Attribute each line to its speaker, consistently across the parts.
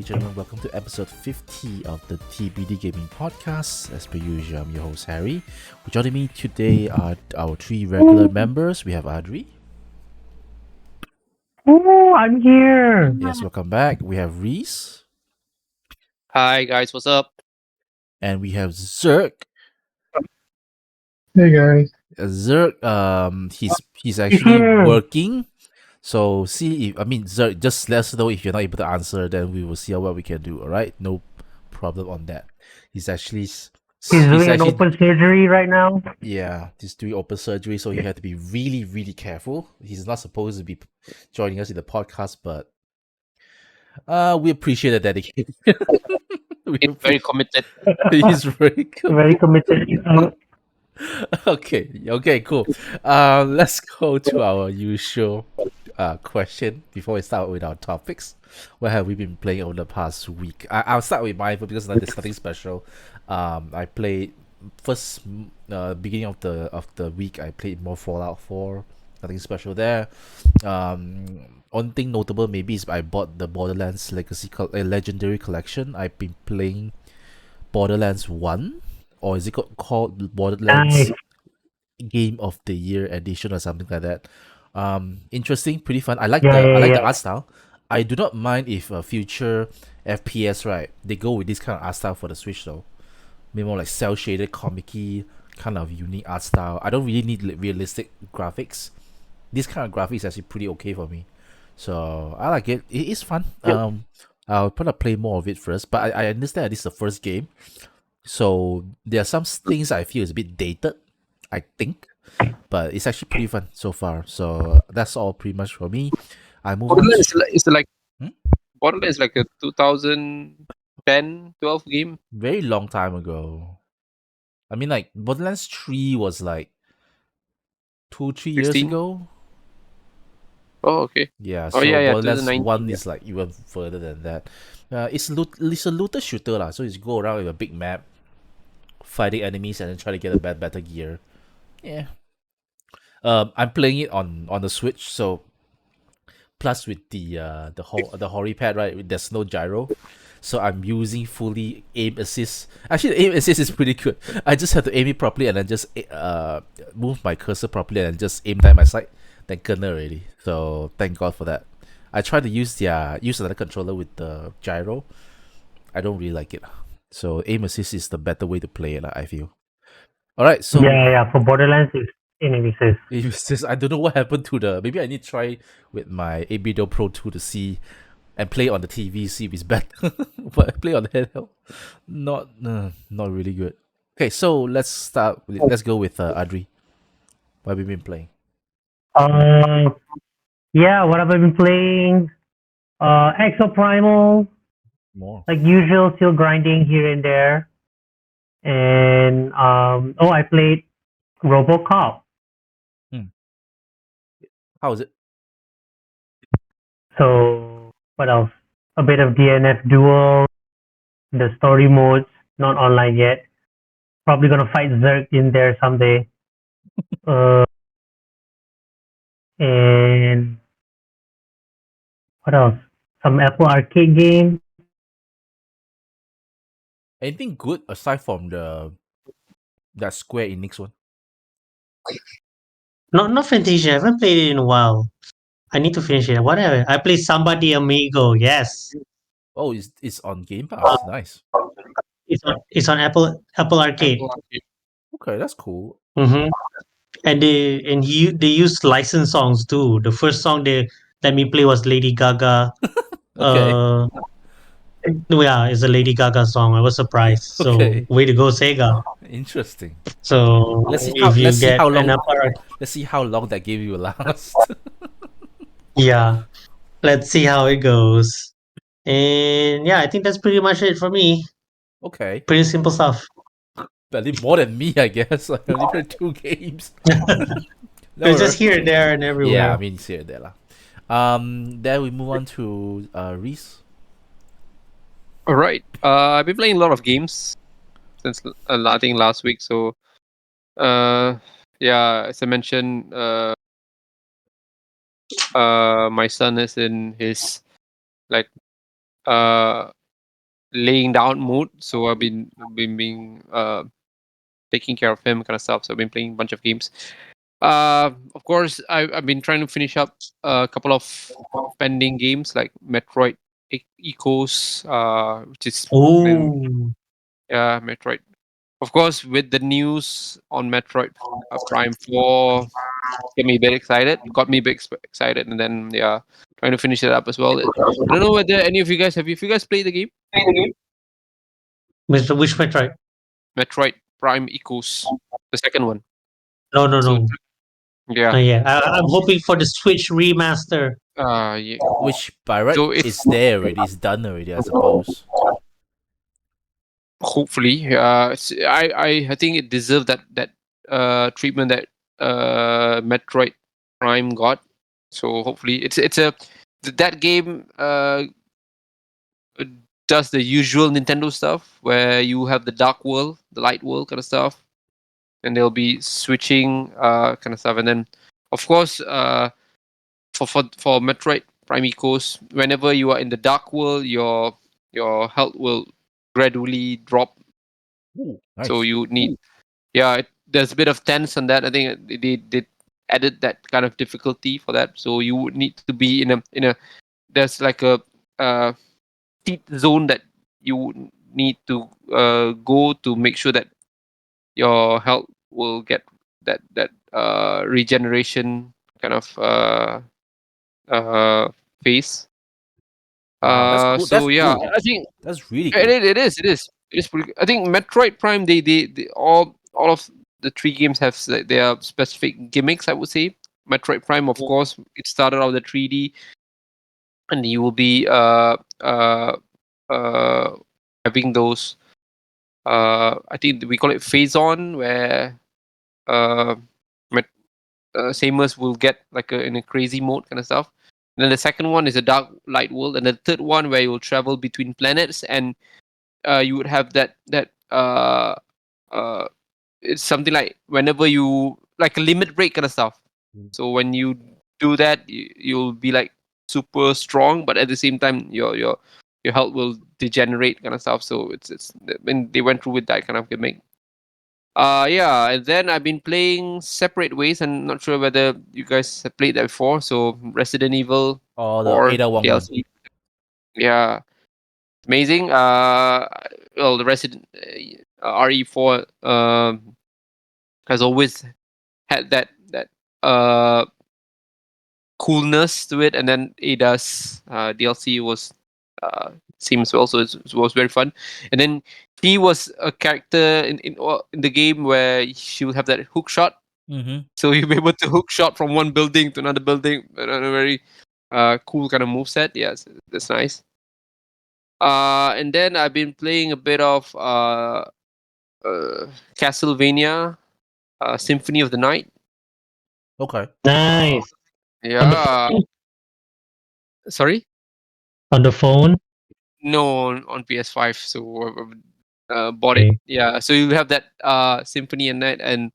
Speaker 1: and gentlemen, welcome to episode 50 of the TBD Gaming Podcast. As per usual, I'm your host Harry. Joining me today are our three regular members. We have Adri.
Speaker 2: Oh, I'm here.
Speaker 1: Yes, welcome back. We have Reese.
Speaker 3: Hi guys, what's up?
Speaker 1: And we have Zergg.
Speaker 2: Hey guys.
Speaker 1: Zergg, he's actually
Speaker 2: here.
Speaker 1: working. So see if Zergg, just let us know if you're not able to answer, then we will see what we can do. Alright? No problem on that. He's actually
Speaker 2: He's doing an open surgery right now.
Speaker 1: Yeah, he's doing open surgery, so you have to be really, really careful. He's not supposed to be joining us in the podcast, but we appreciate the dedication.
Speaker 3: He's very committed.
Speaker 1: He's very
Speaker 2: Very committed.
Speaker 1: Okay, cool. Let's go to our usual question before we start with our topics. What have we been playing over the past week? I'll start with mine because there's nothing special. I played first beginning of the week. I played more Fallout 4. Nothing special there. One thing notable maybe is I bought the Borderlands Legendary Collection. I've been playing Borderlands 1, or is it called Borderlands Game of the Year Edition or something like that. Interesting, pretty fun. I like the art style. I do not mind if a future FPS, right, they go with this kind of art style for the Switch though. Maybe more like cel shaded, comic-y kind of unique art style. I don't really need realistic graphics. This kind of graphics is actually pretty okay for me. So I like it. It is fun. I'll probably play more of it first, but I understand that this is the first game. So there are some things I feel is a bit dated, I think. But it's actually pretty fun so far. So that's all pretty much for me. I move on.
Speaker 3: Borderlands is like a 2010, 12 game.
Speaker 1: Very long time ago. I mean, like Borderlands 3 was like 2-3 years
Speaker 3: 16?
Speaker 1: ago.
Speaker 3: Oh, okay.
Speaker 1: Yeah,
Speaker 3: Oh,
Speaker 1: so
Speaker 3: yeah,
Speaker 1: Borderlands
Speaker 3: 2019,
Speaker 1: 1
Speaker 3: yeah.
Speaker 1: is like even further than that. It's a looter shooter lah. So you go around with a big map, fighting enemies, and then try to get a better gear. Yeah. I'm playing it on the Switch, so plus with the Hori pad, right? There's no gyro, so I'm using fully aim assist. Actually, the aim assist is pretty good. I just have to aim it properly and then just move my cursor properly and just aim down my sight, then kena already. So thank God for that. I tried to use another controller with the gyro. I don't really like it. So aim assist is the better way to play it, I feel. All right, so
Speaker 2: For Borderlands, it's aim assist.
Speaker 1: I don't know what happened to maybe I need to try with my ABDO Pro 2 to see and play on the TV, see if it's better. But I play on the handheld, not really good. Okay, so let's go with Adri. What have you been playing?
Speaker 2: What have I been playing? Exoprimal,
Speaker 1: More.
Speaker 2: like usual, still grinding here and there. And I played RoboCop.
Speaker 1: How is it?
Speaker 2: So what else? A bit of DNF Duel, the story modes, not online yet. Probably gonna fight Zergg in there someday. And what else? Some Apple Arcade game.
Speaker 1: Anything good aside from that Square Enix one?
Speaker 4: Not Fantasia. I haven't played it in a while. I need to finish it. Whatever. I played Somebody Amigo. Yes,
Speaker 1: Oh, it's on Game Pass. Nice.
Speaker 4: it's on Apple Arcade.
Speaker 1: Okay, that's cool.
Speaker 4: Mm-hmm. And they used licensed songs too. The first song they let me play was Lady Gaga.
Speaker 1: Okay.
Speaker 4: Yeah, it's a Lady Gaga song. I was surprised. So
Speaker 1: Okay.
Speaker 4: way to go, Sega.
Speaker 1: Interesting.
Speaker 4: So
Speaker 1: Let's see how long that game will last.
Speaker 4: Yeah, let's see how it goes. And yeah, I think that's pretty much it for me.
Speaker 1: Okay.
Speaker 4: Pretty simple stuff.
Speaker 1: But more than me, I guess. I only played 2 games.
Speaker 4: It's just here, there, and everywhere.
Speaker 1: Yeah, I mean it's here, there lah. Then we move on to Reese.
Speaker 3: All right. I've been playing a lot of games since I think last week. So, as I mentioned, my son is in his like laying down mode. So I've been being taking care of him kind of stuff. So I've been playing a bunch of games. Of course, I've been trying to finish up a couple of pending games like Metroid Ecos, which is
Speaker 4: Oh,
Speaker 3: Metroid. Of course, with the news on Metroid Prime 4, get me a bit excited. Got me a bit excited, and then trying to finish it up as well. I don't know whether any of you guys have. If you guys played the game,
Speaker 4: Mr. Which Metroid?
Speaker 3: Metroid Prime Echoes, the second one.
Speaker 4: No, no,
Speaker 3: So
Speaker 4: no.
Speaker 3: yeah,
Speaker 4: Yeah, I'm hoping for the Switch remaster.
Speaker 3: yeah.
Speaker 1: Which by right
Speaker 3: So if
Speaker 1: is there already, it's done already, I suppose.
Speaker 3: hopefully, I think it deserved that treatment that Metroid Prime got. So hopefully, it's a that game does the usual Nintendo stuff where you have the dark world, the light world kind of stuff, and they'll be switching kind of stuff, and then of course for Metroid Prime Echoes, whenever you are in the dark world, your health will gradually drop.
Speaker 1: Ooh,
Speaker 3: So
Speaker 1: nice.
Speaker 3: you need there's a bit of tense on that. I think they added that kind of difficulty for that. So you would need to be in a there's like a uh, heat zone that you would need to go to make sure that your health will get that regeneration kind of uh, phase.
Speaker 1: Wow, that's cool.
Speaker 3: So
Speaker 1: That's
Speaker 3: yeah,
Speaker 1: cool.
Speaker 3: I think
Speaker 1: That's really
Speaker 3: it,
Speaker 1: cool.
Speaker 3: it is it is pretty. I think Metroid Prime they all of the three games have their specific gimmicks. I would say Metroid Prime, of course, it started out the 3D, and you will be uh having those I think we call it phase on where uh, Samus will get like in a crazy mode kind of stuff. And then the second one is a dark light world, and the third one where you will travel between planets, and you would have uh, it's something like whenever you like a limit break kind of stuff. So when you do that, you'll be like super strong, but at the same time, your health will degenerate kind of stuff. So it's when they went through with that kind of gimmick. Yeah, and then I've been playing Separate Ways. I'm not sure whether you guys have played that before. So Resident Evil
Speaker 1: Oh, the
Speaker 3: 4
Speaker 1: Ada Wong one.
Speaker 3: DLC. Yeah, amazing. Well, the Resident RE4 has always had that uh coolness to it, and then Ada's DLC was seems well, so it was very fun. And then he was a character in the game where she would have that hook shot.
Speaker 1: Mm-hmm.
Speaker 3: So you'll be able to hook shot from one building to another building. A very cool kind of move set. Yes, that's nice. And then I've been playing a bit of Castlevania, Symphony of the Night.
Speaker 1: Okay.
Speaker 2: Nice. On the
Speaker 3: Yeah.
Speaker 2: phone?
Speaker 3: Sorry.
Speaker 2: On the phone?
Speaker 3: No, on PS5. So bought it.
Speaker 2: Okay.
Speaker 3: Yeah. So you have that Symphony and Night, and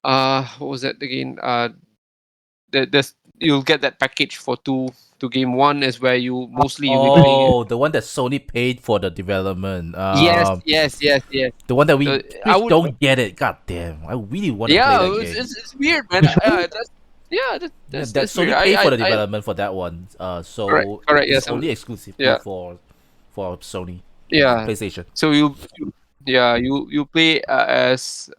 Speaker 3: what was that again? There's you'll get that package for two game. One is where you'll be playing it.
Speaker 1: Oh, the one that Sony paid for the development.
Speaker 3: Yes, yes, yes, yes.
Speaker 1: The one that
Speaker 3: So
Speaker 1: we
Speaker 3: I
Speaker 1: Twitch
Speaker 3: would.
Speaker 1: don't get it. God damn, I really want to play
Speaker 3: Yeah,
Speaker 1: that game.
Speaker 3: it's weird, man.
Speaker 2: Which one?
Speaker 1: Yeah, that
Speaker 3: That's weird.
Speaker 1: Sony paid for the development for that one.
Speaker 3: Correct,
Speaker 1: So
Speaker 3: correct.
Speaker 1: it's
Speaker 3: Yes,
Speaker 1: only exclusively
Speaker 3: yeah,
Speaker 1: for Sony
Speaker 3: yeah.
Speaker 1: PlayStation.
Speaker 3: So you play as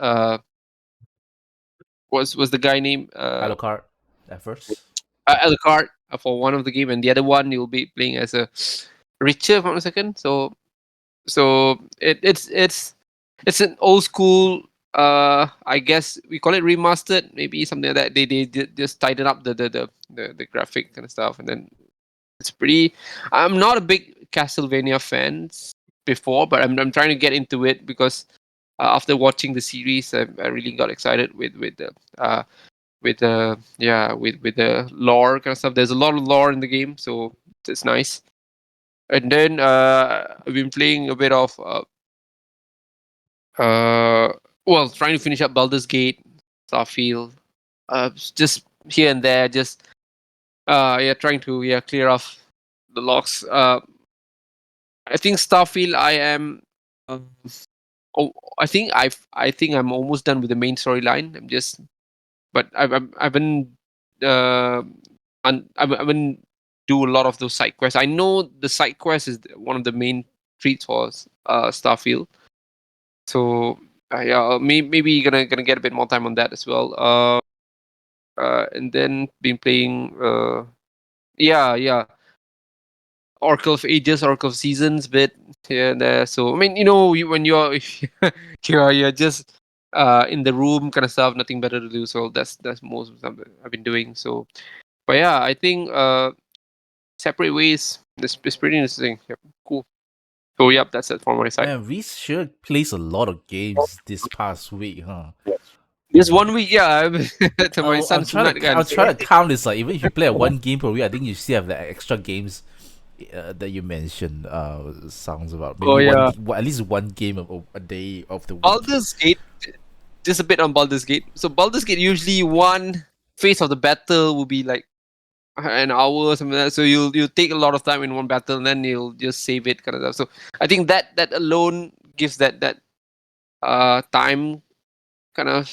Speaker 3: was the guy named
Speaker 1: Alucard at first.
Speaker 3: Alucard for one of the game, and the other one you'll be playing as a Richard for a second. So it's an old school. I guess we call it remastered, maybe something like that. They just tighten up the graphic kind of stuff, and then it's pretty. I'm not a big Castlevania fan before, but I'm trying to get into it because after watching the series, I really got excited with the lore kind of stuff. There's a lot of lore in the game, so it's nice. And then I've been playing a bit of well, trying to finish up Baldur's Gate, Starfield, just here and there, just trying to clear off the logs. I think Starfield. I am. Um, oh, I think I'm almost done with the main storyline. I'm just, but I haven't. Uh, I haven't do a lot of those side quests. I know the side quest is one of the main treats for Starfield. So yeah, maybe gonna get a bit more time on that as well. And then been playing. Yeah, Oracle of Ages, Oracle of Seasons bit here and there. So I mean, when you're you're just in the room kind of stuff, nothing better to do. So that's most of the stuff that I've been doing. So, but yeah, I think separate ways. This is pretty interesting. Yep, cool. So yep, that's it from my side.
Speaker 1: Man, Reese sure plays a lot of games this past week, huh?
Speaker 3: Just 1 week, yeah. To my
Speaker 1: I'm
Speaker 3: son's
Speaker 1: trying to
Speaker 3: tonight,
Speaker 1: I'm
Speaker 3: guys.
Speaker 1: trying to count this. Like even if you play one game per week, I think you still have the extra games that you mentioned. Sounds about
Speaker 3: Oh
Speaker 1: maybe
Speaker 3: yeah,
Speaker 1: at least one game a day of the week.
Speaker 3: Baldur's Gate. Just a bit on Baldur's Gate. So Baldur's Gate usually one phase of the battle will be like an hour or something like that. So you'll take a lot of time in one battle and then you'll just save it kind of stuff. So I think that alone gives that time kind of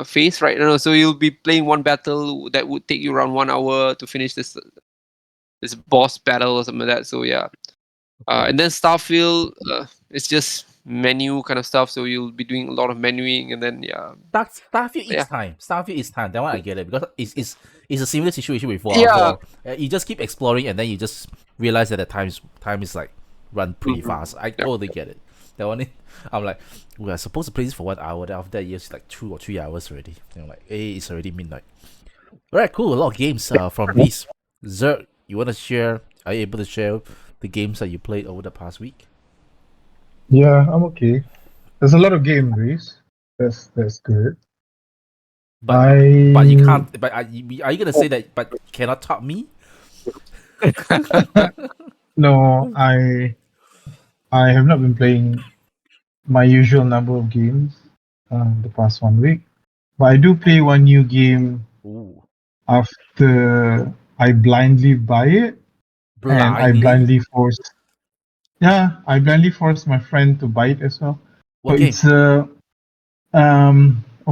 Speaker 3: phase, right? So you'll be playing one battle that would take you around 1 hour to finish this boss battle or something like that. So yeah.
Speaker 1: Okay.
Speaker 3: And then Starfield, it's just menu kind of stuff. So you'll be doing a lot of menuing, and then yeah,
Speaker 1: Starfield eats
Speaker 3: yeah,
Speaker 1: time. Starfield eats time. That one I get it because it's a similar situation with Fallout
Speaker 3: yeah.
Speaker 1: 4. You just keep exploring and then you just realize that the time is like run pretty
Speaker 3: Mhm.
Speaker 1: fast. I
Speaker 3: Yeah.
Speaker 1: totally get it. That one, I'm like, we are supposed to play this for 1 hour. Then after that, it's like 2 or 3 hours already. Like, hey, it's already midnight. All right, cool. A lot of games from these. Zerg, you want to share? Are you able to share the games that you played over the past week?
Speaker 5: Yeah, I'm okay. There's a lot of game, Reese. That's good.
Speaker 1: But you
Speaker 5: I
Speaker 1: can't. But are you gonna say that? But you cannot top me?
Speaker 5: no, I have not been playing my usual number of games the past 1 week, but I do play one new game
Speaker 1: Ooh,
Speaker 5: after I blindly buy it and
Speaker 1: blindly.
Speaker 5: I blindly forced my friend to buy it as well. So
Speaker 1: What game?
Speaker 5: it's oh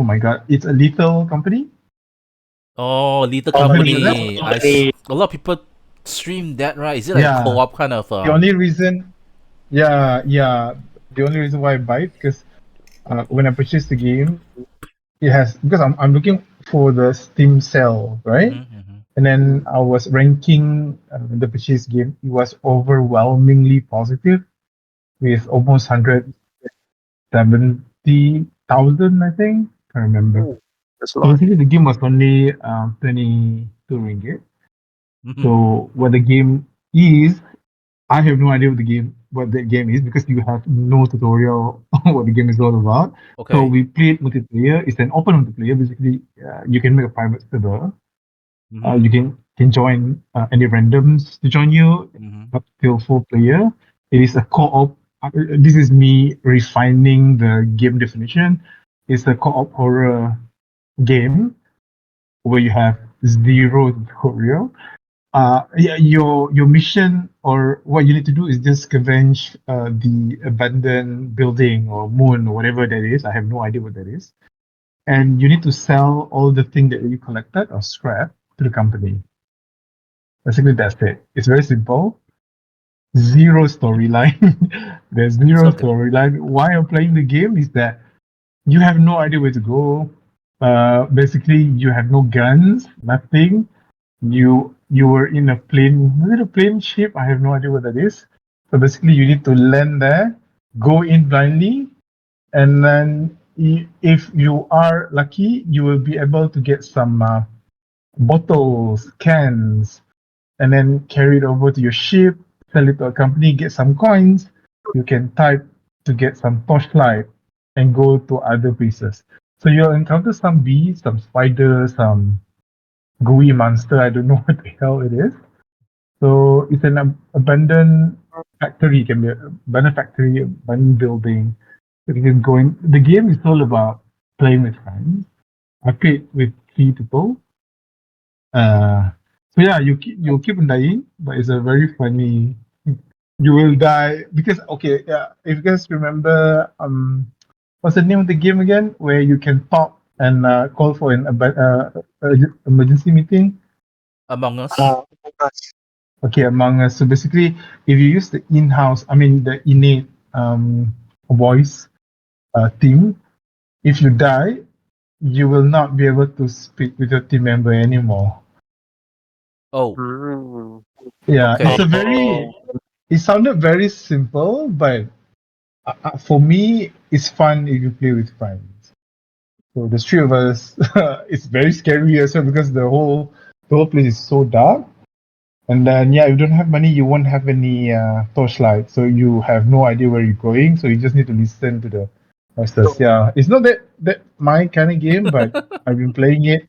Speaker 5: my god, it's a little company.
Speaker 1: Oh, Little
Speaker 5: Have you heard of that?
Speaker 1: Company. A lot of people stream that, right? Is it like a
Speaker 5: Yeah.
Speaker 1: co-op kind of?
Speaker 5: The only reason Yeah. The only reason why I buy it because when I purchased the game, it has because I'm looking for the Steam sale, right?
Speaker 1: Mm-hmm.
Speaker 5: And then I was ranking the purchase game. It was overwhelmingly positive with almost 170,000, I think. Can't remember.
Speaker 3: Ooh, that's a
Speaker 5: So
Speaker 3: lot.
Speaker 5: basically, the game was only 22 ringgit.
Speaker 1: Mm-hmm.
Speaker 5: So what the game is, I have no idea what the game is because you have no tutorial on what the game is all about. So
Speaker 1: Okay.
Speaker 5: we played multiplayer. It's an open multiplayer. Basically, you can make a private server.
Speaker 1: Mm-hmm.
Speaker 5: You can join any randoms to join you
Speaker 1: Mm-hmm.
Speaker 5: up till 4 player. It is a co-op. This is me refining the game definition. It's a co-op horror game where you have zero tutorial. Yeah, your mission or what you need to do is just scavenge the abandoned building or moon or whatever that is. I have no idea what that is, and you need to sell all the thing that you collected or scrap to the company. Basically, that's it. It's very simple. Zero storyline. There's zero
Speaker 1: So
Speaker 5: storyline. Why I'm playing the game is that you have no idea where to go. Basically, you have no guns, nothing. You were in a plane, is it a plane ship? I have no idea what that is. So basically, you need to land there, go in blindly, and then if you are lucky, you will be able to get some bottles, cans, and then carry it over to your ship, sell it to a company, get some coins. You can type to get some torchlight and go to other places. So you'll encounter some bees, some spiders, some gooey monster. I don't know what the hell it is. So it's an abandoned factory. It can be an abandoned factory, abandoned building. So you can go in. The game is all about playing with friends. I played with 3 people. Uh, so yeah, you keep on dying, but it's a very funny. You will die because okay, yeah. If you guys remember, what's the name of the game again? Where you can talk and call for an emergency meeting.
Speaker 1: Among Us.
Speaker 2: Uh,
Speaker 5: Okay, Among Us. So basically, if you use the in-house, I mean the innate voice team, if you die, you will not be able to speak with your team member anymore.
Speaker 1: Oh,
Speaker 3: Mm.
Speaker 5: Yeah, it's
Speaker 1: okay.
Speaker 5: a very. It sounded very simple, but for me, it's fun if you play with friends. So the three of us, it's very scary as well because the whole place is so dark. And then yeah, if you don't have money, you won't have any torchlight, so you have no idea where you're going. So you just need to listen to the monsters. Yeah, it's not that my kind of game, but I've been playing it,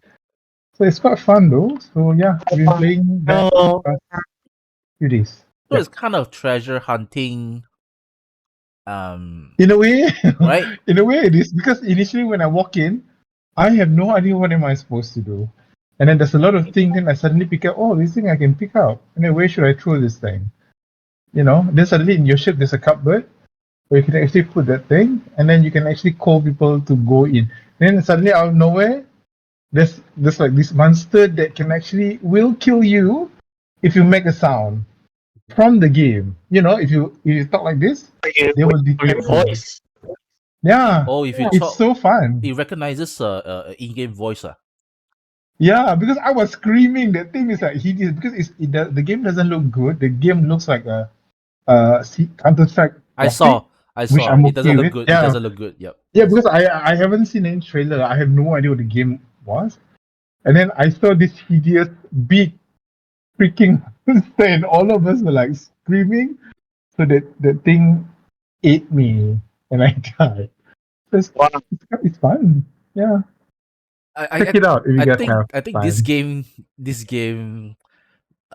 Speaker 5: so it's quite fun though. So yeah, I've been playing that
Speaker 2: no,
Speaker 5: past few days.
Speaker 1: So
Speaker 5: Yeah,
Speaker 1: it's kind of treasure hunting, um,
Speaker 5: in a way,
Speaker 1: right?
Speaker 5: in a way it is because initially when I walk in, I have no idea what am I supposed to do, and then there's a lot of things. Then I suddenly pick up, oh, this thing I can pick up, and then where should I throw this thing? Then suddenly in your ship there's a cupboard where you can actually put that thing, and then you can actually call people to go in. Then suddenly out of nowhere, there's like this monster that can actually will kill you if you make a sound from the game. If you talk like this, they will
Speaker 2: for your
Speaker 5: detect you.
Speaker 2: voice.
Speaker 5: Yeah,
Speaker 1: Oh, if you
Speaker 5: it's
Speaker 1: talk,
Speaker 5: so fun.
Speaker 1: it recognizes in-game voice.
Speaker 5: Yeah, because I was screaming. That thing is like hideous because the game doesn't look good. The game looks like a Counter Strike
Speaker 1: I
Speaker 5: graphic,
Speaker 1: saw, I
Speaker 5: which
Speaker 1: saw.
Speaker 5: I'm
Speaker 1: It doesn't
Speaker 5: okay
Speaker 1: look
Speaker 5: with.
Speaker 1: good. It
Speaker 5: Yeah,
Speaker 1: doesn't look good. Yep.
Speaker 5: yeah, because I haven't seen any trailer. I have no idea what the game was, and then I saw this hideous big freaking monster, and all of us were like screaming. So that thing ate me, and I died. It's,
Speaker 2: Wow.
Speaker 5: it's fun. Yeah,
Speaker 1: I, I,
Speaker 5: check
Speaker 1: I
Speaker 5: it out if you
Speaker 1: I
Speaker 5: guys
Speaker 1: think,
Speaker 5: have
Speaker 1: this
Speaker 5: time.
Speaker 1: game,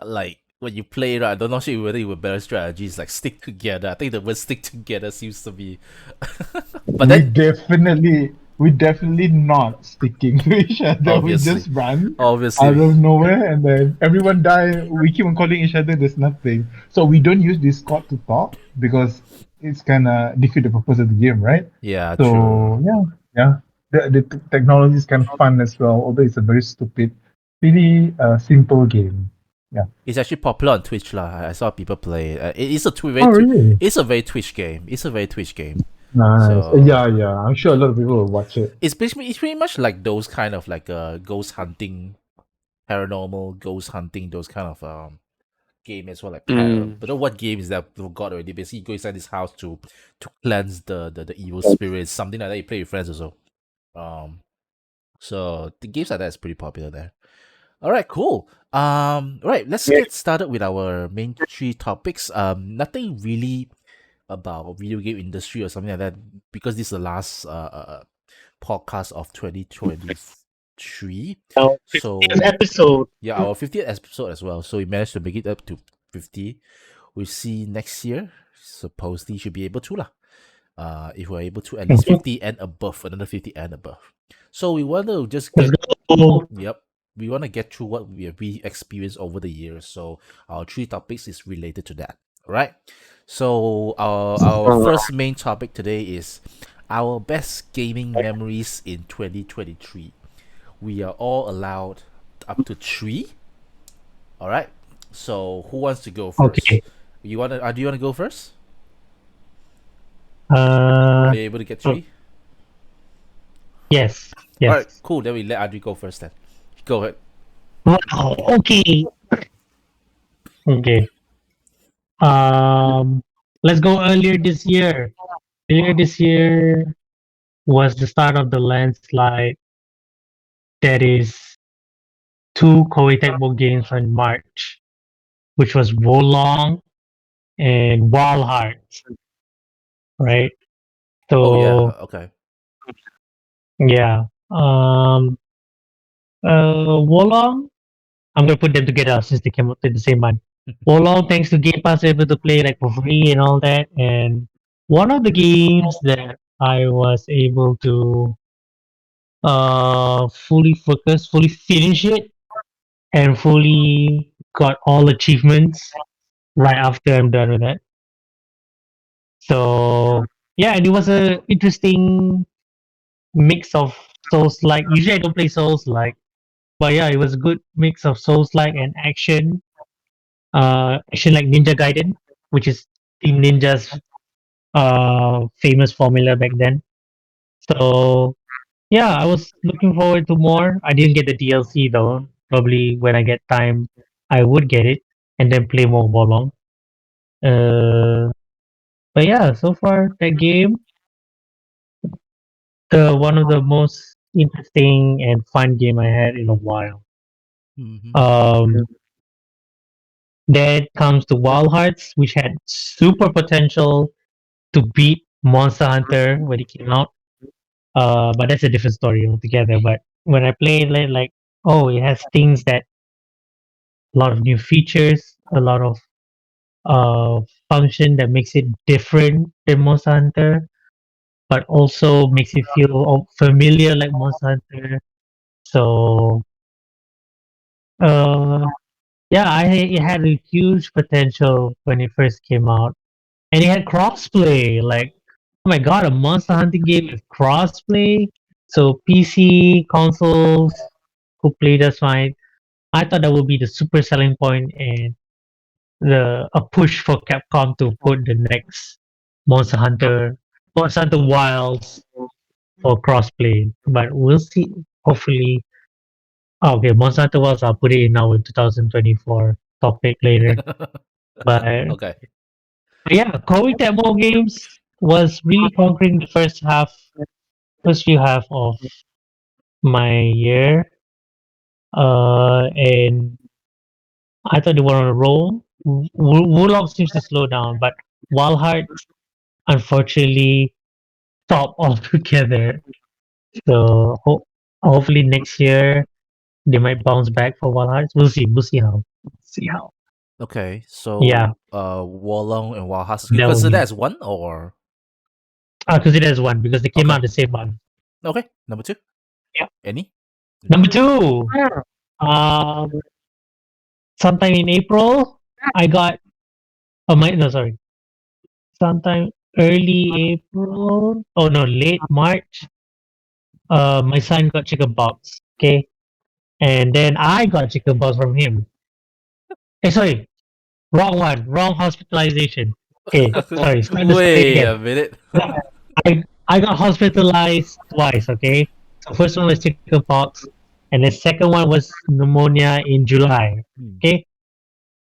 Speaker 1: like when you play it, I'm not sure whether it would better strategies like stick together. I think the word stick together seems to be, but
Speaker 5: we
Speaker 1: then
Speaker 5: definitely we definitely not sticking to each other. We
Speaker 1: obviously,
Speaker 5: just run out
Speaker 1: obviously,
Speaker 5: of nowhere and then everyone die. We keep on calling each other. There's nothing. So we don't use Discord to talk because it's kind of defeat the purpose of the game, right?
Speaker 1: yeah, true.
Speaker 5: So yeah. The technology is kind of fun as well, although it's a very stupid, really simple game. Yeah.
Speaker 1: It's actually popular on Twitch lah. I saw people play it. It is a
Speaker 5: Oh really?
Speaker 1: it's a very Twitch game. It's a very Twitch game.
Speaker 5: Nice.
Speaker 1: So
Speaker 5: Yeah. I'm sure a lot of people will watch it.
Speaker 1: it's pretty much like those kind of like ghost hunting, paranormal ghost hunting, those kind of game as well. Like
Speaker 3: Mm.
Speaker 1: but what game is that? I forgot already. Basically, you go inside this house to cleanse the evil spirits, something like that. You play with friends also. Um, so the games like that is pretty popular there. All right, cool. Right, let's get started with our main three topics. Nothing really about video game industry or something like that because this is the last podcast of 2023.
Speaker 2: Now, 50th
Speaker 1: So
Speaker 2: episode.
Speaker 1: yeah, our 50th episode as well. So we managed to make it up to 50. We see next year. Supposedly should be able to lah. If we're able to at least 50 and above, another 50 and above. So we want to just
Speaker 2: Let's
Speaker 1: get
Speaker 2: go.
Speaker 1: Yep. We want to get through what we experienced over the years. So our three topics is related to that. All right. So our first main topic today is our best gaming memories in 2023. We are all allowed up to three. All right. So who wants to go first?
Speaker 2: Okay.
Speaker 1: You wanna? Do you wanna go first?
Speaker 2: Uh,
Speaker 1: Are you able to get three?
Speaker 2: yes.
Speaker 1: All right.
Speaker 2: Yes.
Speaker 1: Cool. Then we let Adri go first. Then go ahead.
Speaker 2: Wow. Okay. Okay. Let's go earlier this year. Earlier this year was the start of the landslide that is two Koei Tecmo games in March, which was Wolong and Wild Hearts, right?
Speaker 1: Oh yeah.
Speaker 2: So
Speaker 1: Okay.
Speaker 2: yeah. Wolong, I'm gonna put them together since they came out at the same month. Wolong, thanks to Game Pass, able to play like for free and all that. And one of the games that I was able to fully focus, fully finish it, and fully got all achievements right after I'm done with that So yeah, and it was a interesting mix of Souls like. Usually I don't play Souls like, but yeah, it was a good mix of Souls like and action. Action like Ninja Gaiden, which is Team Ninja's famous formula back then. So yeah, I was looking forward to more. I didn't get the DLC though. Probably when I get time, I would get it and then play more Bolong. Uh, but yeah, so far that game, the one of the most interesting and fun game I had in a while.
Speaker 1: Mm-hmm.
Speaker 2: Um, then comes to Wild Hearts, which had super potential to beat Monster Hunter when it came out. But that's a different story altogether. But when I played it, like, oh, it has things that a lot of new features, a lot of function that makes it different than Monster Hunter, but also makes it feel familiar like Monster Hunter. So, uh, yeah, it had a huge potential when it first came out, and it had crossplay. Like, oh my god, a Monster Hunting game with crossplay. So PC consoles who play just fine. I thought that would be the super selling point and the a push for Capcom to put the next Monster Hunter, Monster Hunter Wilds for crossplay. But we'll see. Hopefully, okay, Monster Hunter Wilds. I'll put it in our 2024 topic later. But
Speaker 1: Okay.
Speaker 2: yeah, Koei Tecmo games was really conquering the first few half of my year. And I thought they were on a roll. Wulong seems to slow down, but Walhart unfortunately stopped altogether. So hopefully next year they might bounce back for Walhart. We'll see. We'll see how. See how.
Speaker 1: Okay. So
Speaker 2: Yeah,
Speaker 1: Wolong and Walhas, you
Speaker 2: that will
Speaker 1: consider
Speaker 2: be.
Speaker 1: as one or
Speaker 2: I consider as one because they came
Speaker 1: okay.
Speaker 2: out the same month.
Speaker 1: Okay. Number two.
Speaker 2: Yeah.
Speaker 1: Any?
Speaker 2: Number two. Um, sometime in April, I got. Oh my, no, sorry. Sometime early April. Oh no, late March. My son got chicken pox. Okay, and then I got chicken pox from him. Sorry, wrong one. Wrong hospitalization. Okay, sorry. Start the story
Speaker 1: Wait a
Speaker 2: again.
Speaker 1: minute.
Speaker 2: I got hospitalized twice. Okay, so first one was chicken pox, and the second one was pneumonia in July.
Speaker 1: Hmm.
Speaker 2: Okay,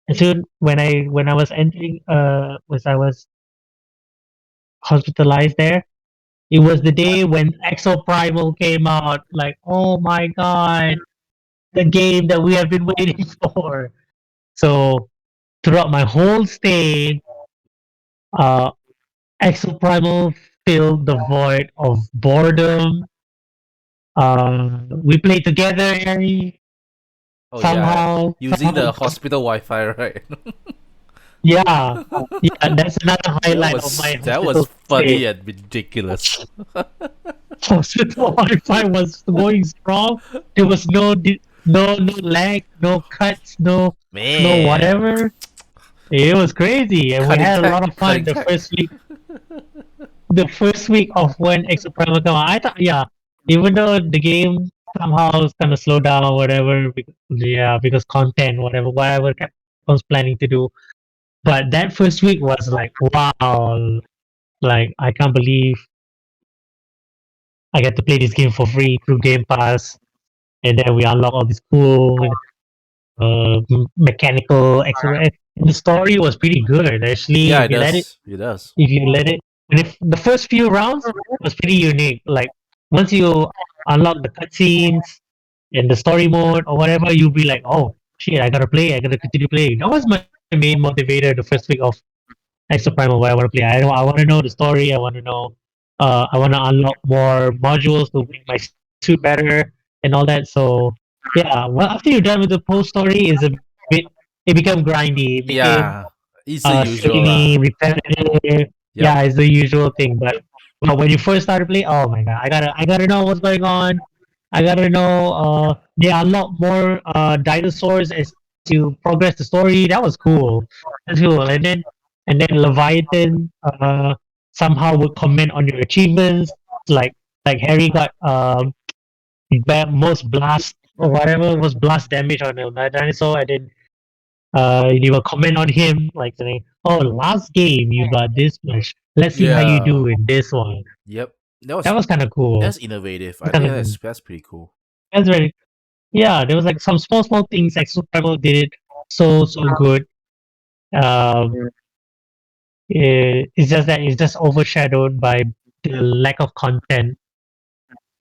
Speaker 2: and so when I was entering was I was hospitalized there. It was the day when Exo Primal came out. Like, oh my god, the game that we have been waiting for. So throughout my whole stay, uh, Exo Primal filled the void of boredom. We played together, Harry.
Speaker 1: Oh yeah.
Speaker 2: Somehow,
Speaker 1: Using
Speaker 2: somehow,
Speaker 1: the hospital Wi-Fi, right?
Speaker 2: yeah, yeah. That's another highlight of my
Speaker 1: That was
Speaker 2: hospital
Speaker 1: funny
Speaker 2: stay.
Speaker 1: and ridiculous.
Speaker 2: Hospital Wi-Fi was going strong. There was no lag, no cuts, no
Speaker 1: Man.
Speaker 2: whatever. It was crazy, and we
Speaker 1: Cutting
Speaker 2: had a lot
Speaker 1: tech.
Speaker 2: of
Speaker 1: Cutting
Speaker 2: fun the
Speaker 1: tech.
Speaker 2: first week. The first week of when Exo Primal came out, I thought, yeah, even though the game somehow kind of slowed down or whatever, because content, whatever Capcom's planning to do. But that first week was like, wow, like I can't believe I get to play this game for free through Game Pass, and then we unlock all these cool mechanical extra. And the story was pretty good actually.
Speaker 1: Yeah, it does. It does.
Speaker 2: If you let it, and if the first few rounds was pretty unique. Like once you unlock the cutscenes and the story mode or whatever, you'll be like, oh shit, I gotta continue playing. That was my main motivator the first week of Extra Primal where I want to play. I want to know the story. I want to know. I want to unlock more modules to make my suit better and all that. So yeah, well, after you're done with the post story, is a bit. It became grindy. It became
Speaker 1: Yeah. It's the usual
Speaker 2: samey,
Speaker 1: lah.
Speaker 2: repetitive.
Speaker 1: Yep.
Speaker 2: Yeah, it's the usual thing. But when you first started playing, oh my god, I gotta know what's going on. I gotta know. There are a lot more dinosaurs as you progress the story. That was cool. That's cool. And then Leviathan. somehow would comment on your achievements, like Harry got most blast or whatever was blast damage on a dinosaur, and then you will comment on him like saying, "Oh, last game you got this much. Let's see how you do
Speaker 1: Yeah.
Speaker 2: in this one."
Speaker 1: Yep.
Speaker 2: That was kind of cool.
Speaker 1: That's innovative. I
Speaker 2: That's kind
Speaker 1: think
Speaker 2: of cool.
Speaker 1: that's pretty cool.
Speaker 2: That's very yeah. There was like some small things like Survival did it so good. Um, it's just that it's just overshadowed by the lack of content,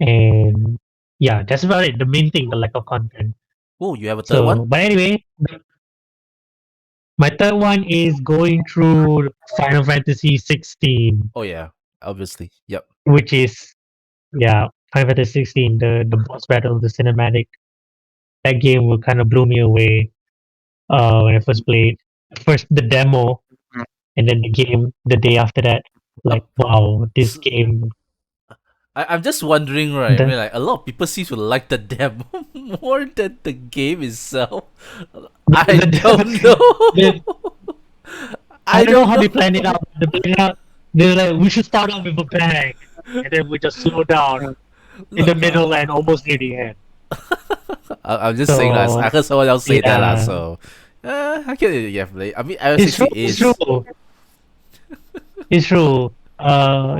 Speaker 2: and yeah, that's about it. The main thing, the lack of content.
Speaker 1: Oh, you have a third one?
Speaker 2: So, but anyway, my third one is going through Final Fantasy 16,
Speaker 1: Oh yeah, obviously. Yep.
Speaker 2: which is yeah, Final Fantasy 16, the boss battle, the cinematic. That game will kind of blew me away when I first played. First the demo, and then the game the day after that. Like wow, this
Speaker 1: S-
Speaker 2: game.
Speaker 1: I'm just wondering, right? I
Speaker 2: The,
Speaker 1: mean, like a lot of people seem to like the demo more than the game itself. I don't
Speaker 2: the,
Speaker 1: know.
Speaker 2: I
Speaker 1: I
Speaker 2: don't know
Speaker 1: don't
Speaker 2: how
Speaker 1: know.
Speaker 2: they planned it out. They planned it out. They're like, we should start off with a bang, and then we just slow down in
Speaker 1: No,
Speaker 2: the middle and almost near the end.
Speaker 1: I'm just saying that. I
Speaker 2: So
Speaker 1: heard someone else say that lah.
Speaker 2: yeah,
Speaker 1: So, I can yeah, play. I mean, Iron
Speaker 2: it's true.
Speaker 1: 60
Speaker 2: It's
Speaker 1: is
Speaker 2: true. It's true.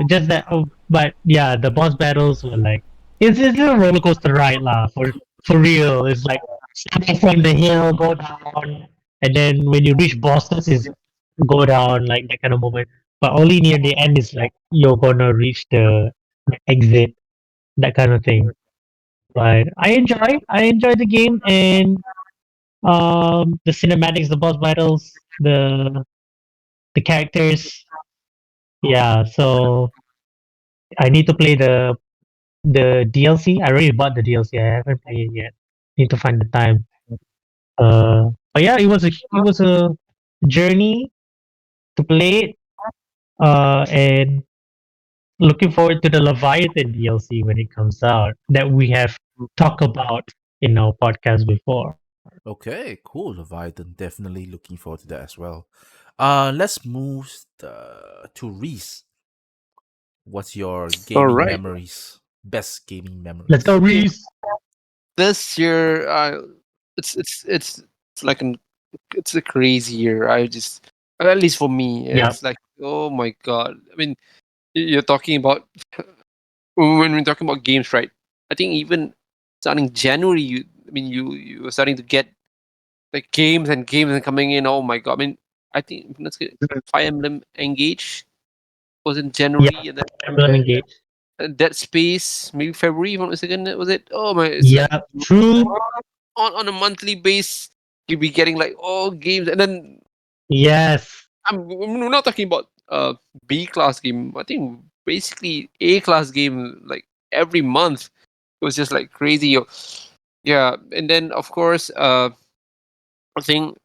Speaker 2: Just that. Oh, but yeah, the boss battles were like it's a roller coaster ride lah. For real, it's like start off from the hill, go down, and then when you reach bosses, is go down like that kind of moment. But only near the end is like you're gonna reach the exit, that kind of thing. But I enjoy the game and the cinematics, the boss battles, the characters. Yeah, so I need to play the DLC. I already bought the DLC. I haven't played it yet. Need to find the time. But yeah, it was a journey to play it. And looking forward to the Leviathan DLC when it comes out that we have talked about in our podcast before.
Speaker 1: okay. Cool, Leviathan. Definitely looking forward to that as well. Let's move to Reese. What's your
Speaker 3: All
Speaker 1: gaming
Speaker 3: right.
Speaker 1: memories? Best gaming
Speaker 2: Let's go,
Speaker 1: memories.
Speaker 2: Reese.
Speaker 3: This year, it's like it's a crazy year. I just, at least for me,
Speaker 2: Yeah,
Speaker 3: it's like, oh my god. I mean, you're talking about when we're talking about games, right? I think even starting January, you were starting to get like games and coming in. Oh my god! I mean, I think let's get Fire Emblem Engage was in January, and then
Speaker 2: Emblem Engage.
Speaker 3: Dead Space maybe February. If I'm not mistaken, was it? Oh my! It's like
Speaker 2: Yeah, true.
Speaker 3: on a monthly base, you'll be getting like all games, and then
Speaker 2: Yes.
Speaker 3: we're not talking about B class game. I think basically A class game like every month. It was just like crazy. Yeah, and then of course, I think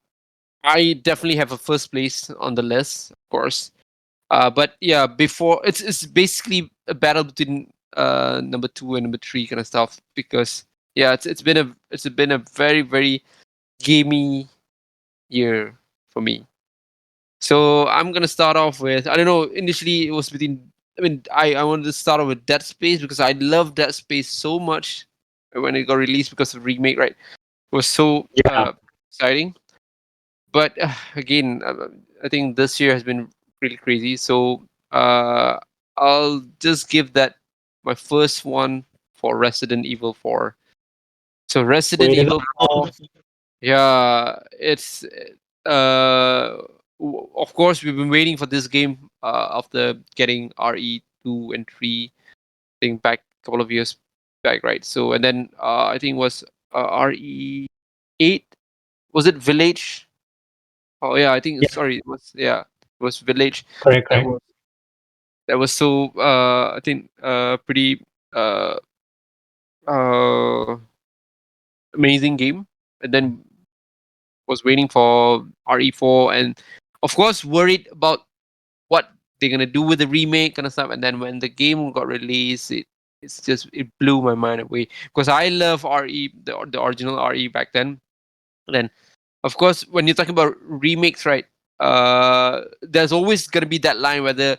Speaker 3: I definitely have a first place on the list, of course. But yeah, before it's basically a battle between number two and number three kind of stuff because yeah, it's been a very very gamey year for me. So I'm gonna start off with I don't know. Initially, it was between. I mean, I wanted to start off with Dead Space because I love Dead Space so much when it got released because of remake. Right, it was so
Speaker 2: Yeah.
Speaker 3: exciting. But again, I think this year has been really crazy. So I'll just give that my first one for Resident Evil 4. So Resident
Speaker 2: Way to
Speaker 3: Evil
Speaker 2: go.
Speaker 3: 4, yeah, it's of course we've been waiting for this game after getting RE2 and 3 thing back a couple of years back, right? So and then I think it was RE8, was it Village? Oh yeah, I think
Speaker 2: Yeah,
Speaker 3: sorry, it was Village.
Speaker 2: correct,
Speaker 3: That
Speaker 2: correct.
Speaker 3: was so I think pretty uh uh amazing game. And then was waiting for RE4 and of course worried about what they're gonna do with the remake kind of stuff. And then when the game got released, it blew my mind away because I love RE the original RE back then. And then of course when you're talking about remakes, right? There's always gonna be that line whether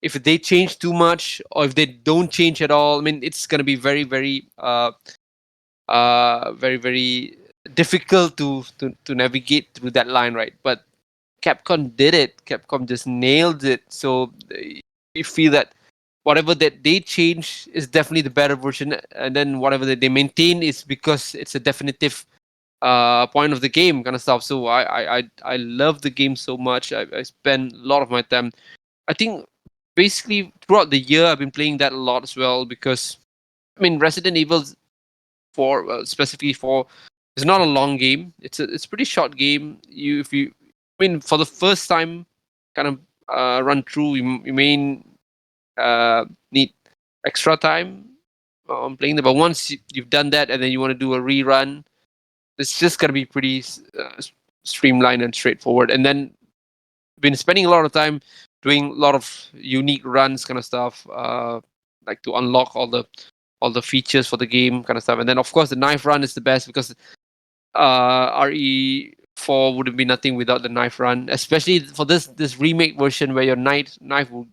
Speaker 3: if they change too much or if they don't change at all, I mean, it's gonna be very, very, very, very difficult to navigate through that line, right? But Capcom did it. Capcom just nailed it. So you feel that whatever that they change is definitely the better version, and then whatever that they maintain is because it's a definitive point of the game kind of stuff. So I love the game so much. I spend a lot of my time. I think basically throughout the year I've been playing that a lot as well because I mean Resident Evil 4 specifically 4 is not a long game. It's a pretty short game. If you I mean for the first time kind of run through you may need extra time on playing them. But once you've done that and then you want to do a rerun, it's just gonna be pretty streamlined and straightforward. And then been spending a lot of time doing a lot of unique runs, kind of stuff, like to unlock all the features for the game, kind of stuff. And then of course the knife run is the best because RE4 wouldn't be nothing without the knife run, especially for this remake version where your knife will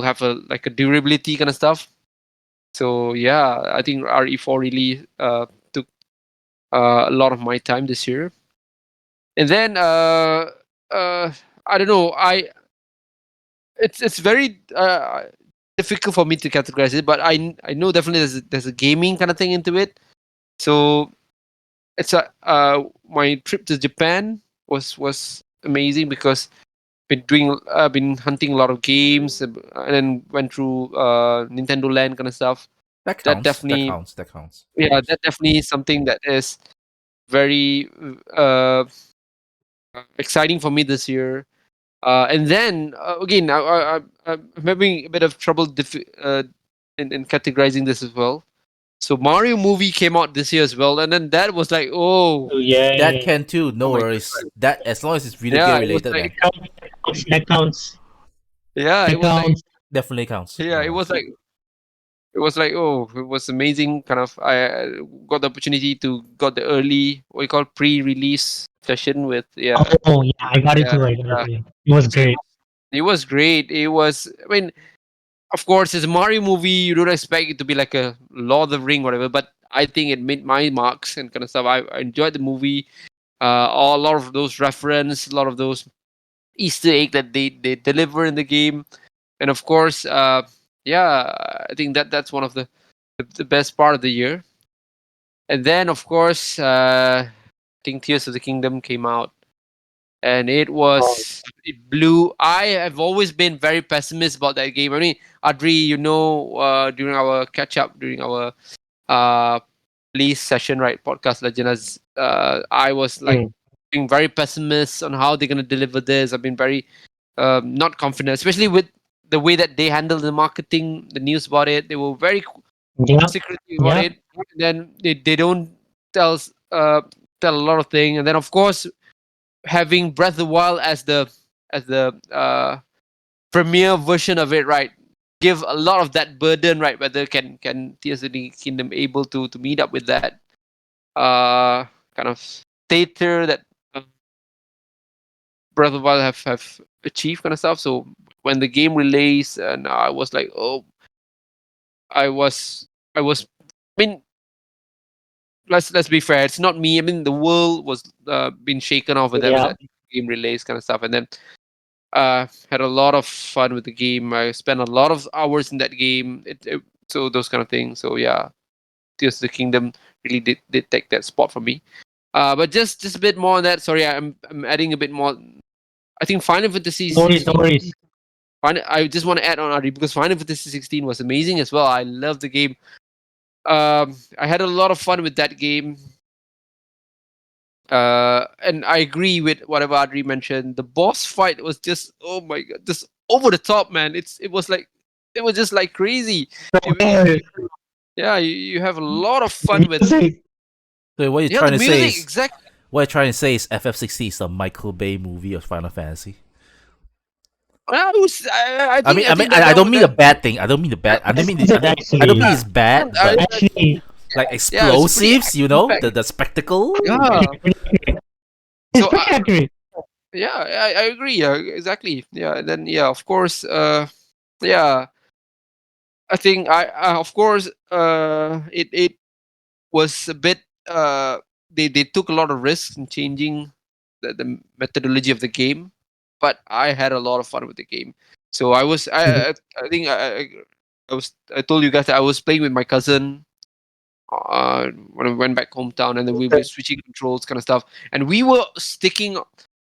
Speaker 3: have a like a durability kind of stuff. So yeah, I think RE4 really took a lot of my time this year. And then I don't know, it's very difficult for me to categorize it, but I know definitely there's a gaming kind of thing into it. So it's my trip to Japan was amazing because been hunting a lot of games and then went through Nintendo Land kind of stuff.
Speaker 1: That
Speaker 3: That
Speaker 1: counts.
Speaker 3: definitely
Speaker 1: That counts.
Speaker 3: yeah, that definitely is something that is very exciting for me this year. And then again, I'm having a bit of trouble in categorizing this as well. So Mario movie came out this year as well, and then that was like, oh,
Speaker 2: Oh, yeah.
Speaker 1: That can too. No
Speaker 3: Oh my
Speaker 1: worries. That as long as it's video
Speaker 3: yeah,
Speaker 1: game
Speaker 3: it was
Speaker 1: related, man,
Speaker 3: like,
Speaker 2: That counts.
Speaker 3: yeah, it
Speaker 2: That
Speaker 3: was like,
Speaker 2: counts.
Speaker 1: definitely counts.
Speaker 3: yeah,
Speaker 1: No
Speaker 3: it was
Speaker 1: worries.
Speaker 3: like, it was like, oh, it was amazing. Kind of, I got the opportunity to got the early what you call pre-release session with
Speaker 2: Oh, yeah. I got it
Speaker 3: yeah,
Speaker 2: too. I got it
Speaker 3: yeah.
Speaker 2: too. It was
Speaker 3: So
Speaker 2: great.
Speaker 3: it was great. It was, I mean, of course, it's a Mario movie. You don't expect it to be like a Lord of the Ring, whatever. But I think it made my marks and kind of stuff. I enjoyed the movie. A lot of those reference, a lot of those Easter egg that they deliver in the game, and of course, yeah, I think that's one of the best part of the year. And then, of course, I think Tears of the Kingdom came out, and
Speaker 2: Oh,
Speaker 3: it blew. I have always been very pessimist about that game. I mean, Adri, you know, during our catch up, during our uh police session, right, podcast legendas, I was like
Speaker 2: mm.
Speaker 3: being very pessimist on how they're gonna deliver this. I've been very not confident, especially with the way that they handled the marketing, the news about it. They were very
Speaker 2: Yep.
Speaker 3: secretive about
Speaker 2: Yep.
Speaker 3: it. And then they don't tell tell a lot of things. And then of course having Breath of the Wild as the premiere version of it, right? Give a lot of that burden, right? Whether can Tears of the Kingdom able to meet up with that kind of stature that Breath of the Wild have achieved kind of stuff. So when the game released, and I was like, oh, I was. I mean, let's be fair. It's not me. I mean, the world was being shaken off with that
Speaker 2: Yeah.
Speaker 3: game release kind of stuff, and then had a lot of fun with the game. I spent a lot of hours in that game. So those kind of things. So yeah, Tears of the Kingdom really did take that spot for me. But just a bit more on that. Sorry, I'm adding a bit more. I think Final Fantasy
Speaker 2: No worries. No
Speaker 3: 16.
Speaker 2: worries.
Speaker 3: I just want to add on Ari because Final Fantasy 16 was amazing as well. I love the game. I had a lot of fun with that game. And I agree with whatever Adri mentioned. The boss fight was just oh my god, just over the top, man. It was just like crazy.
Speaker 2: Oh,
Speaker 3: Yeah, you have a lot of fun with
Speaker 2: music.
Speaker 1: So what you're
Speaker 3: yeah
Speaker 1: trying
Speaker 3: the
Speaker 1: to say
Speaker 3: music
Speaker 1: is
Speaker 3: exactly.
Speaker 1: what you're trying to say is FF16 is the Michael Bay movie of Final Fantasy.
Speaker 3: I
Speaker 1: I
Speaker 3: think
Speaker 1: mean, I mean,
Speaker 3: that,
Speaker 1: I
Speaker 3: that,
Speaker 1: don't mean a
Speaker 3: that
Speaker 1: bad thing. I don't mean the bad. I don't
Speaker 2: That's
Speaker 1: mean.
Speaker 2: it,
Speaker 1: I don't mean
Speaker 2: actually.
Speaker 1: it's bad,
Speaker 3: I,
Speaker 1: but
Speaker 2: Actually,
Speaker 1: like
Speaker 3: yeah, it's pretty
Speaker 1: explosives, you know,
Speaker 3: action-packed.
Speaker 1: the spectacle.
Speaker 3: Yeah.
Speaker 2: it's
Speaker 3: So
Speaker 2: pretty accurate.
Speaker 3: Yeah, I agree. Yeah, exactly. Yeah, and then yeah, of course. Yeah, I think of course it was a bit they took a lot of risks in changing the methodology of the game, but I had a lot of fun with the game. So I think I told you guys that I was playing with my cousin when I went back hometown, and then we were switching controls, kind of stuff, and we were sticking.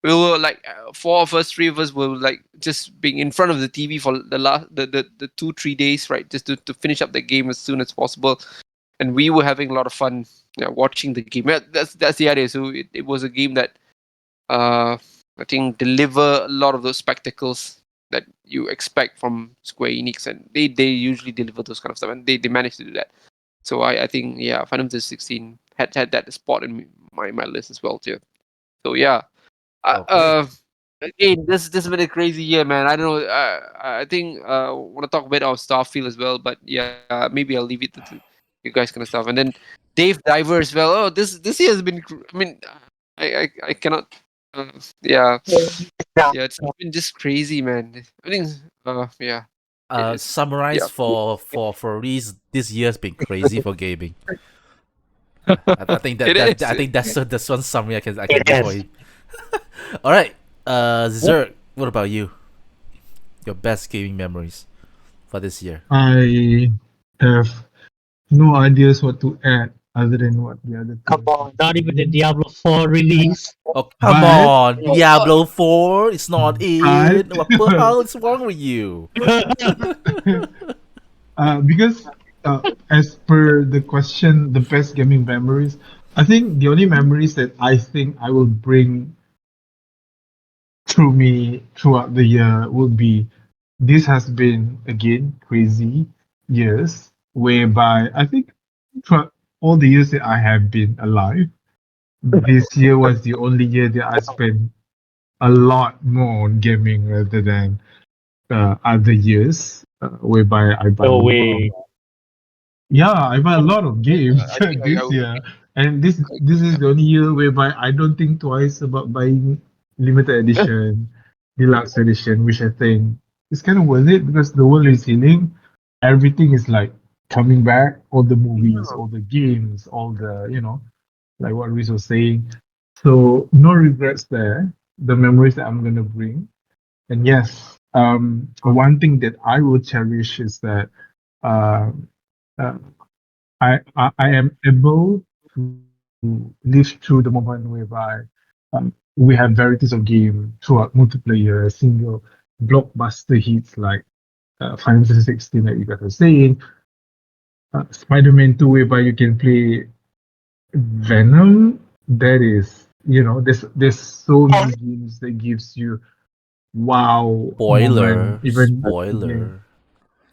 Speaker 3: We were like four of us, three of us were like just being in front of the TV for the last the 2 3 days, right? Just to finish up the game as soon as possible, and we were having a lot of fun watching the game. Yeah, that's the idea. So it was a game that I think deliver a lot of those spectacles that you expect from Square Enix, and they usually deliver those kind of stuff, and they managed to do that. So I think yeah, Final Fantasy 16 had that spot in my list as well too. So yeah,
Speaker 1: Okay.
Speaker 3: again, this has been a crazy year, man. I don't know. I think want to talk a bit of Starfield as well, but yeah, maybe I'll leave it to you guys kind of stuff. And then Dave Diver as well. Oh, this year has been. I mean, I cannot. Uh, yeah, yeah, it's been just crazy, man. I think. Yeah, yeah.
Speaker 1: Summarize for Reese, this year's been crazy for gaming. I think
Speaker 3: It
Speaker 1: that I
Speaker 3: is.
Speaker 1: think that's one summary I can
Speaker 2: It
Speaker 1: give for
Speaker 2: is.
Speaker 1: him. All right, Zerg, what about you? Your best gaming memories for this year?
Speaker 5: I have no ideas what to add other than what the other
Speaker 2: Come
Speaker 5: two.
Speaker 2: on, not even the Diablo 4 release.
Speaker 1: Oh come
Speaker 5: But
Speaker 1: on, Diablo 4, it's not
Speaker 5: but
Speaker 1: in. What the hell is wrong with you?
Speaker 5: because as per the question, the best gaming memories, I think the only memories that I think I will bring through me throughout the year would be this has been again crazy years whereby I think throughout all the years that I have been alive, this year was the only year that I spent a lot more on gaming rather than other years, whereby I buy a
Speaker 2: No
Speaker 5: lot of
Speaker 2: way.
Speaker 5: yeah, I buy a lot of games
Speaker 3: I think I
Speaker 5: this year, and this is the only year whereby I don't think twice about buying limited edition, deluxe edition, which I think is kind of worth it because the world is healing. Everything is like coming back. All the movies, all the games, all the like what Riz was saying. So no regrets there. The memories that I'm gonna bring, and yes, one thing that I will cherish is that. Uh, uh, I am able to live through the moment whereby we have varieties of game throughout multiplayer, single blockbuster hits like Final Fantasy 16 that you guys are saying, Spider-Man 2 whereby you can play Venom. That is, there's so many games that gives you wow moment. Even yeah.
Speaker 1: Spoiler.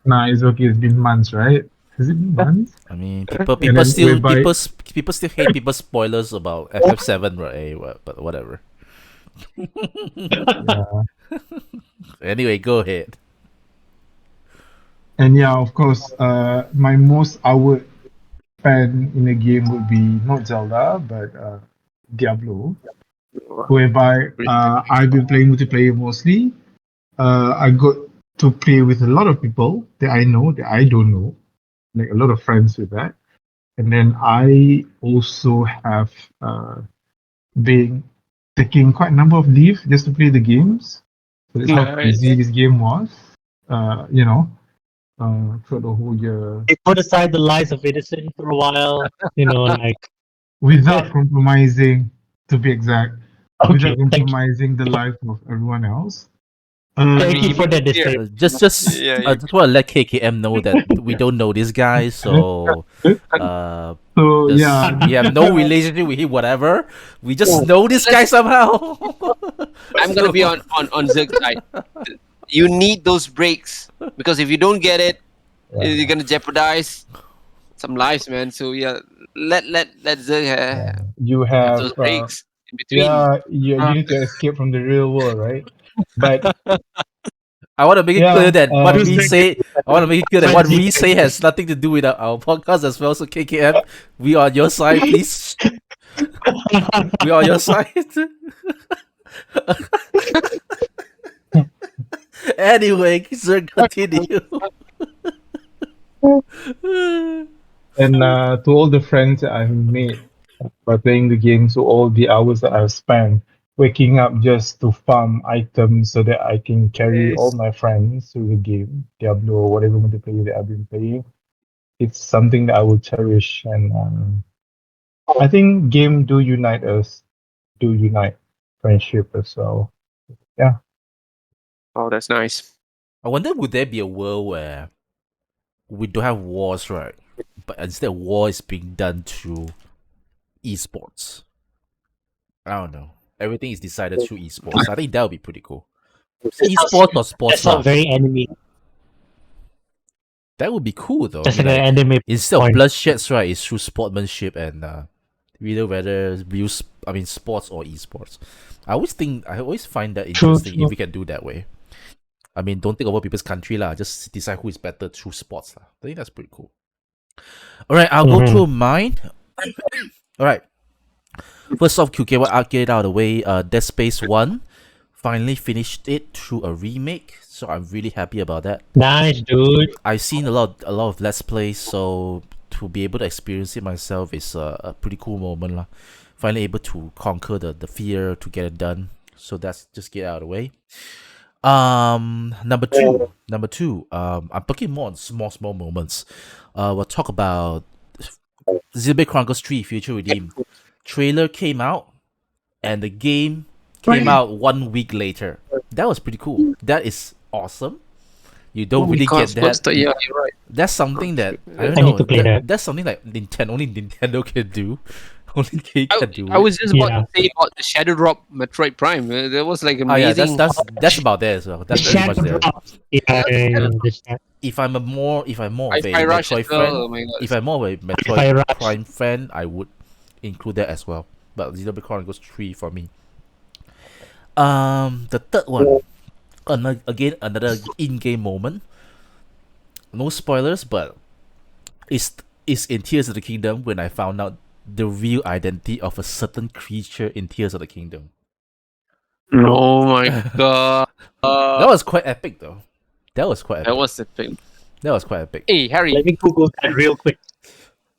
Speaker 5: Nah, it's okay. It's been months, right? Has it been months?
Speaker 1: I mean,
Speaker 5: And then whereby
Speaker 1: people still hate people spoilers about FF7, right? But whatever.
Speaker 5: yeah.
Speaker 1: Anyway, go ahead.
Speaker 5: And yeah, of course, my most outward fan in a game would be not Zelda, but Diablo, whereby I've been playing multiplayer mostly. I got to play with a lot of people that I know that I don't know, like a lot of friends with that. And then I also have been taking quite a number of leave just to play the games. So that's how
Speaker 3: Nice.
Speaker 5: crazy this game was. You know, throughout the whole year.
Speaker 2: They put aside the lives of innocent for a while, like
Speaker 5: Without compromising, to be exact,
Speaker 2: okay,
Speaker 5: without compromising the life of everyone else.
Speaker 2: thank you
Speaker 3: You
Speaker 5: Uh,
Speaker 2: for
Speaker 3: made it
Speaker 2: that
Speaker 3: clear.
Speaker 2: disclaimer.
Speaker 3: Yeah,
Speaker 1: I
Speaker 3: you.
Speaker 1: just want to let KKM know that we don't know this guy, so uh,
Speaker 5: so yeah,
Speaker 1: we have no relationship with him. Whatever, we just know this guy somehow.
Speaker 3: I'm gonna be on Zerg's side. You need those breaks because if you don't get it, you're gonna jeopardize some lives, man. So yeah, let Zerg
Speaker 5: you
Speaker 3: have
Speaker 5: have
Speaker 3: those breaks in between.
Speaker 5: yeah, you need to escape from the real world, right? But
Speaker 1: I want to make it clear
Speaker 5: yeah,
Speaker 1: that what
Speaker 2: Who's
Speaker 1: we
Speaker 2: the
Speaker 1: say. I want to make it clear that what
Speaker 2: frenzy?
Speaker 1: we say has nothing to do with our podcast as well. So KKM, we are on your side, please. We are on your side. Anyway, sir, continue.
Speaker 5: And to all the friends that I've made by playing the game, so all the hours that I've spent waking up just to farm items so that I can carry all
Speaker 3: Yes.
Speaker 5: my friends through the game, Diablo or whatever multiplayer that I've been playing. It's something that I will cherish, and I think game do unite us, do unite friendship as well. Yeah.
Speaker 3: Oh, that's nice.
Speaker 1: I wonder, would there be a world where we don't have wars, right? But instead, war is being done through esports. I don't know. Everything is decided through esports. I think that would be pretty cool. Esports or sports
Speaker 2: That's not
Speaker 1: car.
Speaker 2: very anime.
Speaker 1: That would be cool though. I
Speaker 2: That's
Speaker 1: mean,
Speaker 2: like an
Speaker 1: like,
Speaker 2: anime
Speaker 1: instead of
Speaker 2: point.
Speaker 1: bloodsheds, right, it's through sportsmanship and whether sports or esports. I always find that
Speaker 2: True,
Speaker 1: interesting
Speaker 2: true.
Speaker 1: if we can do that way. I mean, don't take over people's country lah. Just decide who is better through sports lah. I think that's pretty cool. All right, I'll go
Speaker 2: Mhm.
Speaker 1: through mine. All right. First off, QK, what I'll get out of the way. Dead Space 1 finally finished it through a remake, so I'm really happy about that.
Speaker 2: Nice, dude.
Speaker 1: I've seen a lot of Let's Plays, so to be able to experience it myself is a pretty cool moment lah. Finally able to conquer the fear to get it done. So that's just get out of the way. Number two. I'm talking more on small moments. We'll talk about Xenoblade Chronicles 3 Future Redeem. Trailer came out, and the game came out 1 week later. That was pretty cool. That is awesome. You don't really get that.
Speaker 3: Yeah, you're right.
Speaker 1: That's something that I don't
Speaker 2: I
Speaker 1: know.
Speaker 2: need to play that.
Speaker 1: That's something like only Nintendo can do. Only they can do.
Speaker 3: I was just about
Speaker 2: Yeah.
Speaker 3: to say about the Shadow Drop Metroid Prime. That was like
Speaker 1: Oh yeah,
Speaker 3: amazing.
Speaker 1: that's about there as well. That's
Speaker 2: The
Speaker 1: pretty much
Speaker 2: Shadow
Speaker 1: there.
Speaker 2: Drop. Yeah.
Speaker 1: If I'm more of a
Speaker 3: Hi-Fi Rush
Speaker 1: Metroid
Speaker 3: as well.
Speaker 1: fan,
Speaker 3: Oh my god.
Speaker 1: if I'm more of a
Speaker 2: Hi-Fi
Speaker 1: Metroid
Speaker 2: Rush.
Speaker 1: Prime fan, I would include that as well. But Xenoblade Chronicles 3 for me. The third one, another in-game moment. No spoilers, but it's in Tears of the Kingdom when I found out the real identity of a certain creature in Tears of the Kingdom.
Speaker 3: Oh my god.
Speaker 1: That was quite epic, though. That was quite
Speaker 3: That
Speaker 1: epic.
Speaker 3: was the thing.
Speaker 1: That was quite epic.
Speaker 3: Hey, Harry,
Speaker 2: Let me Google that real quick.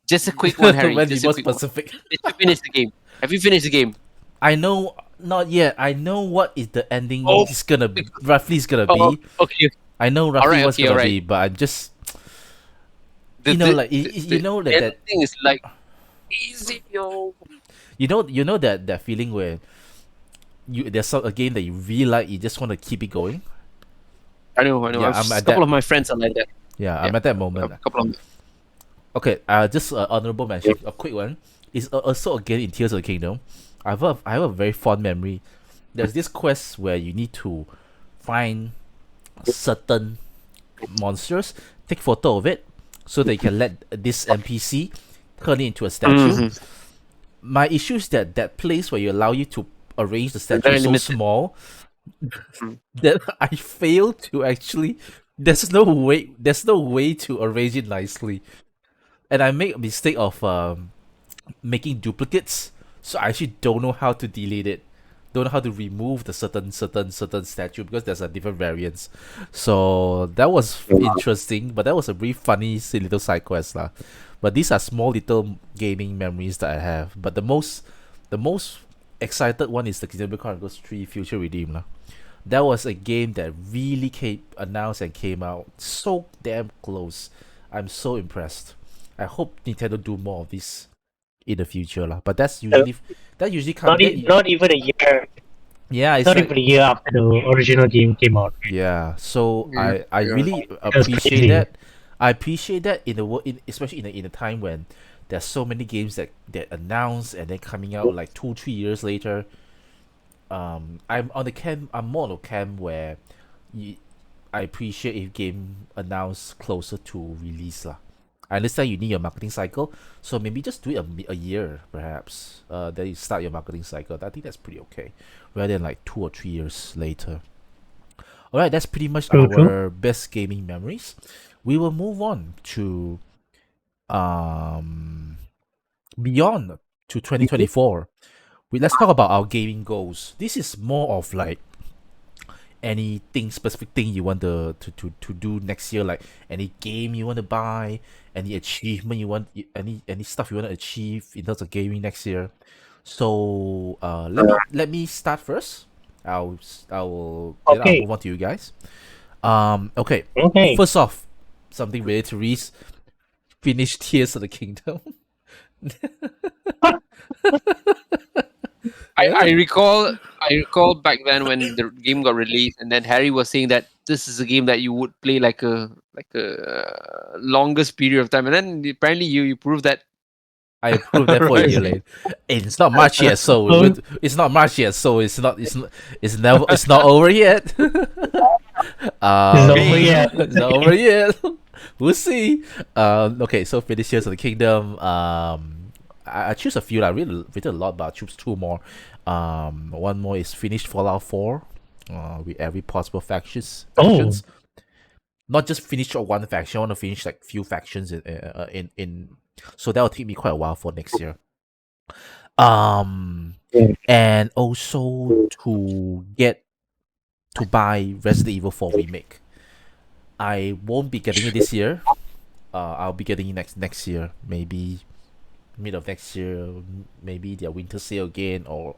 Speaker 3: just a quick one, Harry.
Speaker 1: When
Speaker 3: Just
Speaker 1: be
Speaker 3: a
Speaker 1: more
Speaker 3: quick one.
Speaker 1: specific.
Speaker 3: Did you finish the game? Have you finished the game?
Speaker 1: I know, not yet. I know what is the ending
Speaker 3: Oh.
Speaker 1: is gonna roughly is gonna
Speaker 3: Oh,
Speaker 1: be.
Speaker 3: okay.
Speaker 1: I know roughly
Speaker 3: Alright,
Speaker 1: what's
Speaker 3: okay,
Speaker 1: gonna
Speaker 3: alright.
Speaker 1: be, but I'm just
Speaker 3: The,
Speaker 1: you know
Speaker 3: the-
Speaker 1: like
Speaker 3: the-
Speaker 1: you know
Speaker 3: the
Speaker 1: that
Speaker 3: ending is like easy, yo.
Speaker 1: you know that feeling where there's a game that you really like, you just want to keep it going.
Speaker 3: I know.
Speaker 1: Yeah,
Speaker 3: I've-
Speaker 1: I'm
Speaker 3: a
Speaker 1: at
Speaker 3: couple
Speaker 1: that-
Speaker 3: of my friends are like that.
Speaker 1: Yeah, I'm
Speaker 3: Yeah.
Speaker 1: at that
Speaker 3: A
Speaker 1: moment.
Speaker 3: couple of
Speaker 1: Okay, just honorable mention, a quick one. Is also again in Tears of the Kingdom. I have a very fond memory. There's this quest where you need to find certain monsters, take photo of it, so that you can let this NPC turn it into a statue.
Speaker 3: Mhm.
Speaker 1: My issue is that place where you allow you to arrange the statue
Speaker 3: Very
Speaker 1: is so
Speaker 3: limited.
Speaker 1: small that I fail to actually. There's no way to arrange it nicely, and I make a mistake of making duplicates. So I actually don't know how to delete it. Don't know how to remove the certain statue because there's a different variants. So that was interesting, but that was a really funny silly little side quest lah. But these are small little gaming memories that I have. But the most excited one is the Xenoblade Chronicles 3 Future Redeem lah. That was a game that really came announced and came out so damn close. I'm so impressed. I hope Nintendo do more of this in the future lah. But that's usually comes.
Speaker 2: Not even a year.
Speaker 1: Yeah, it's
Speaker 2: Not
Speaker 1: like,
Speaker 2: even a year after the original game came out.
Speaker 1: yeah. So
Speaker 3: Yeah,
Speaker 1: I
Speaker 3: yeah.
Speaker 1: really
Speaker 2: That's
Speaker 1: appreciate
Speaker 2: crazy.
Speaker 1: that. I appreciate that especially in a time when there's so many games that announced and then coming out like 2-3 years later. I'm more on the camp where I appreciate if game announced closer to release lah. I understand you need your marketing cycle, so maybe just do it a year perhaps. Then you start your marketing cycle. I think that's pretty okay, rather than like 2 or 3 years later. All right, that's pretty much
Speaker 2: True,
Speaker 1: our best gaming memories. We will move on to beyond to 2024. let's talk about our gaming goals. This is more of like anything specific thing you want to do next year, like any game you want to buy, any achievement you want, any stuff you want to achieve in terms of gaming next year. So let me start first. Then I'll
Speaker 2: Okay.
Speaker 1: move on to you guys. Okay.
Speaker 2: Okay.
Speaker 1: First off, something related to Reese. Finish Tears of the Kingdom.
Speaker 3: I recall back then when the game got released, and then Harry was saying that this is a game that you would play like a longest period of time, and then apparently you proved that.
Speaker 1: I approved that for a
Speaker 3: Right.
Speaker 1: year late. It's not March yet, so it's not March yet, so it's not over yet.
Speaker 2: It's over yet.
Speaker 1: It's not over yet. We'll see. Okay, so finish Tears of the Kingdom. I choose a few. I really read a lot, but I choose two more. One more is finish Fallout 4. With every possible factions.
Speaker 2: Oh.
Speaker 1: Not just finish one faction. I want to finish like few factions in. So that will take me quite a while for next year. And also to buy Resident Evil 4 remake. I won't be getting it this year. I'll be getting it next year, maybe mid of next year, maybe their winter sale again or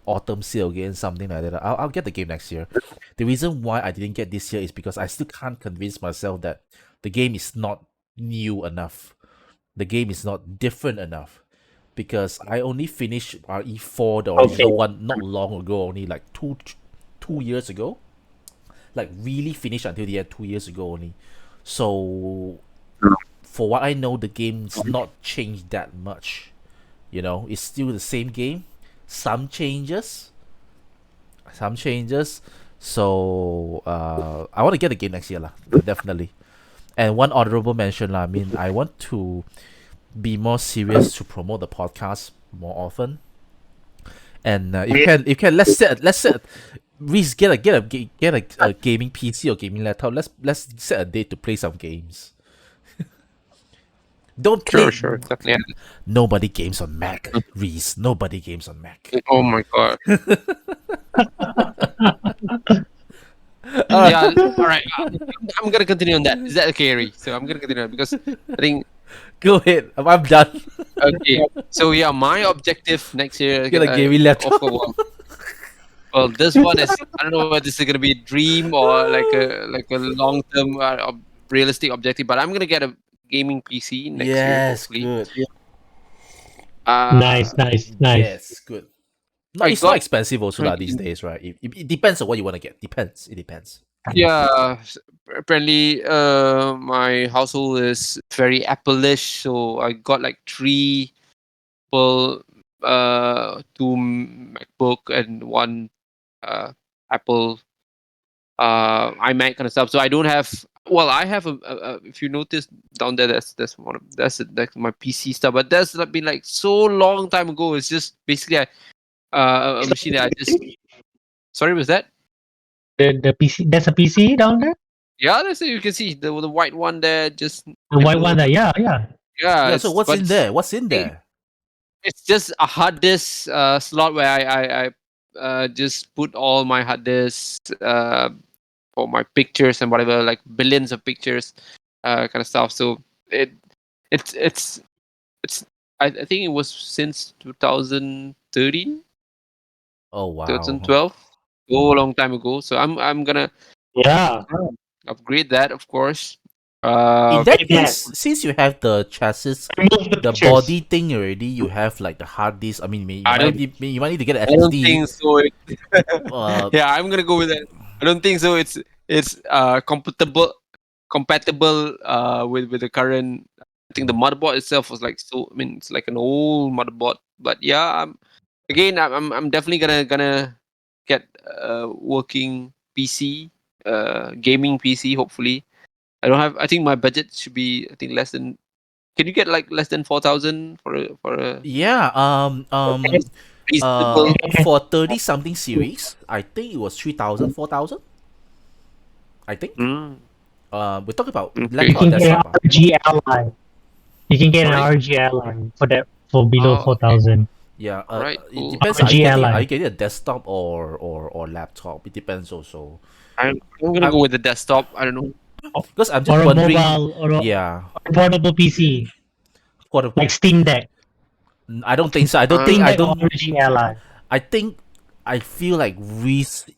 Speaker 1: autumn sale again, something like that. I'll get the game next year. The reason why I didn't get this year is because I still can't convince myself that the game is not new enough. The game is not different enough. Because I only finished RE4, the original one, not long ago, only like two years ago. Like really finished until the end 2 years ago only. So for what I know, the game's not changed that much. You know, it's still the same game. Some changes. So I want to get the game next year lah, definitely. And one honorable mention lah. I mean, I want to be more serious to promote the podcast more often. And if you can, let's set. Reese, get a gaming PC or gaming laptop. Let's set a date to play some games. Don't play.
Speaker 3: Sure, definitely.
Speaker 1: Nobody games on Mac, Reese. Nobody games on Mac.
Speaker 3: Oh my god. Yeah, all right. I'm gonna continue on that. Is that okay, Harry? So I'm gonna continue on because I think.
Speaker 1: Go ahead. I'm done.
Speaker 3: Okay. So yeah, my objective next year.
Speaker 1: Get a gaming laptop.
Speaker 3: Well, this one is I don't know whether this is gonna be a dream or like a long term realistic objective, but I'm gonna get a gaming PC next year.
Speaker 1: Yes,
Speaker 3: Hopefully.
Speaker 1: good.
Speaker 2: Nice.
Speaker 1: Yes, good. No,
Speaker 3: I
Speaker 1: it's not
Speaker 3: got-
Speaker 1: expensive also lah these days, right? It depends on what you want to get. It depends.
Speaker 3: Yeah, apparently, my household is very Apple-ish, so I got like 3 Apple, 2 MacBook, and 1 Apple iMac kind of stuff. So I don't have. Well, I have a if you notice down there, that's my PC stuff. But that's been like so long time ago. It's just basically a machine that I just. Sorry, was that?
Speaker 2: The PC. There's a PC down there.
Speaker 3: Yeah, that's it. You can see the white one there. Just
Speaker 2: The white one there. Yeah.
Speaker 1: Yeah. So what's
Speaker 3: but
Speaker 1: in there? What's in there?
Speaker 3: It's just a hard disk slot where I just put all my hard disks for my pictures and whatever, like billions of pictures, kind of stuff. So it's I think it was since 2013,
Speaker 1: Oh wow.
Speaker 3: 2012, a long time ago. So I'm gonna
Speaker 2: Yeah.
Speaker 3: upgrade that, of course.
Speaker 1: In that
Speaker 2: Yeah.
Speaker 1: case, since you have the chassis,
Speaker 2: Remove
Speaker 1: the
Speaker 2: pictures.
Speaker 1: body thing already, you have like the hard disk. I mean,
Speaker 3: I don't-
Speaker 1: you might need to get an
Speaker 3: I don't
Speaker 1: SSD.
Speaker 3: think so.
Speaker 1: Uh,
Speaker 3: Yeah, I'm gonna go with that. I don't think so. It's compatible with the current. I think the motherboard itself was like so. I mean, it's like an old motherboard. But yeah, I'm definitely gonna get a working PC, gaming PC. Hopefully, I don't have. I think my budget should be. I think less than. Can you get like less than 4,000 for a
Speaker 1: yeah.
Speaker 3: reasonable?
Speaker 1: For 30 something series, I think it was 3,000, 4,000. I think.
Speaker 3: Mm.
Speaker 1: We're talking about
Speaker 3: Okay.
Speaker 2: You
Speaker 1: laptop
Speaker 2: can get an
Speaker 1: desktop.
Speaker 2: RG Ally. You can get an
Speaker 3: Sorry?
Speaker 2: RG Ally for below
Speaker 3: Oh,
Speaker 2: 4,000.
Speaker 1: Yeah,
Speaker 3: Alright,
Speaker 1: it
Speaker 3: cool.
Speaker 1: depends.
Speaker 2: I'm a G ally.
Speaker 1: Are you getting a desktop or laptop? It depends also.
Speaker 3: I'm gonna
Speaker 1: I,
Speaker 3: go with the desktop. I don't know.
Speaker 1: because I'm just
Speaker 2: Or a
Speaker 1: wondering.
Speaker 2: mobile or
Speaker 1: Yeah,
Speaker 2: a portable PC
Speaker 1: for the,
Speaker 2: like Steam Deck.
Speaker 1: I don't think so.
Speaker 2: Steam
Speaker 1: I
Speaker 2: Deck or
Speaker 1: don't.
Speaker 2: a G ally.
Speaker 1: I think I feel like risk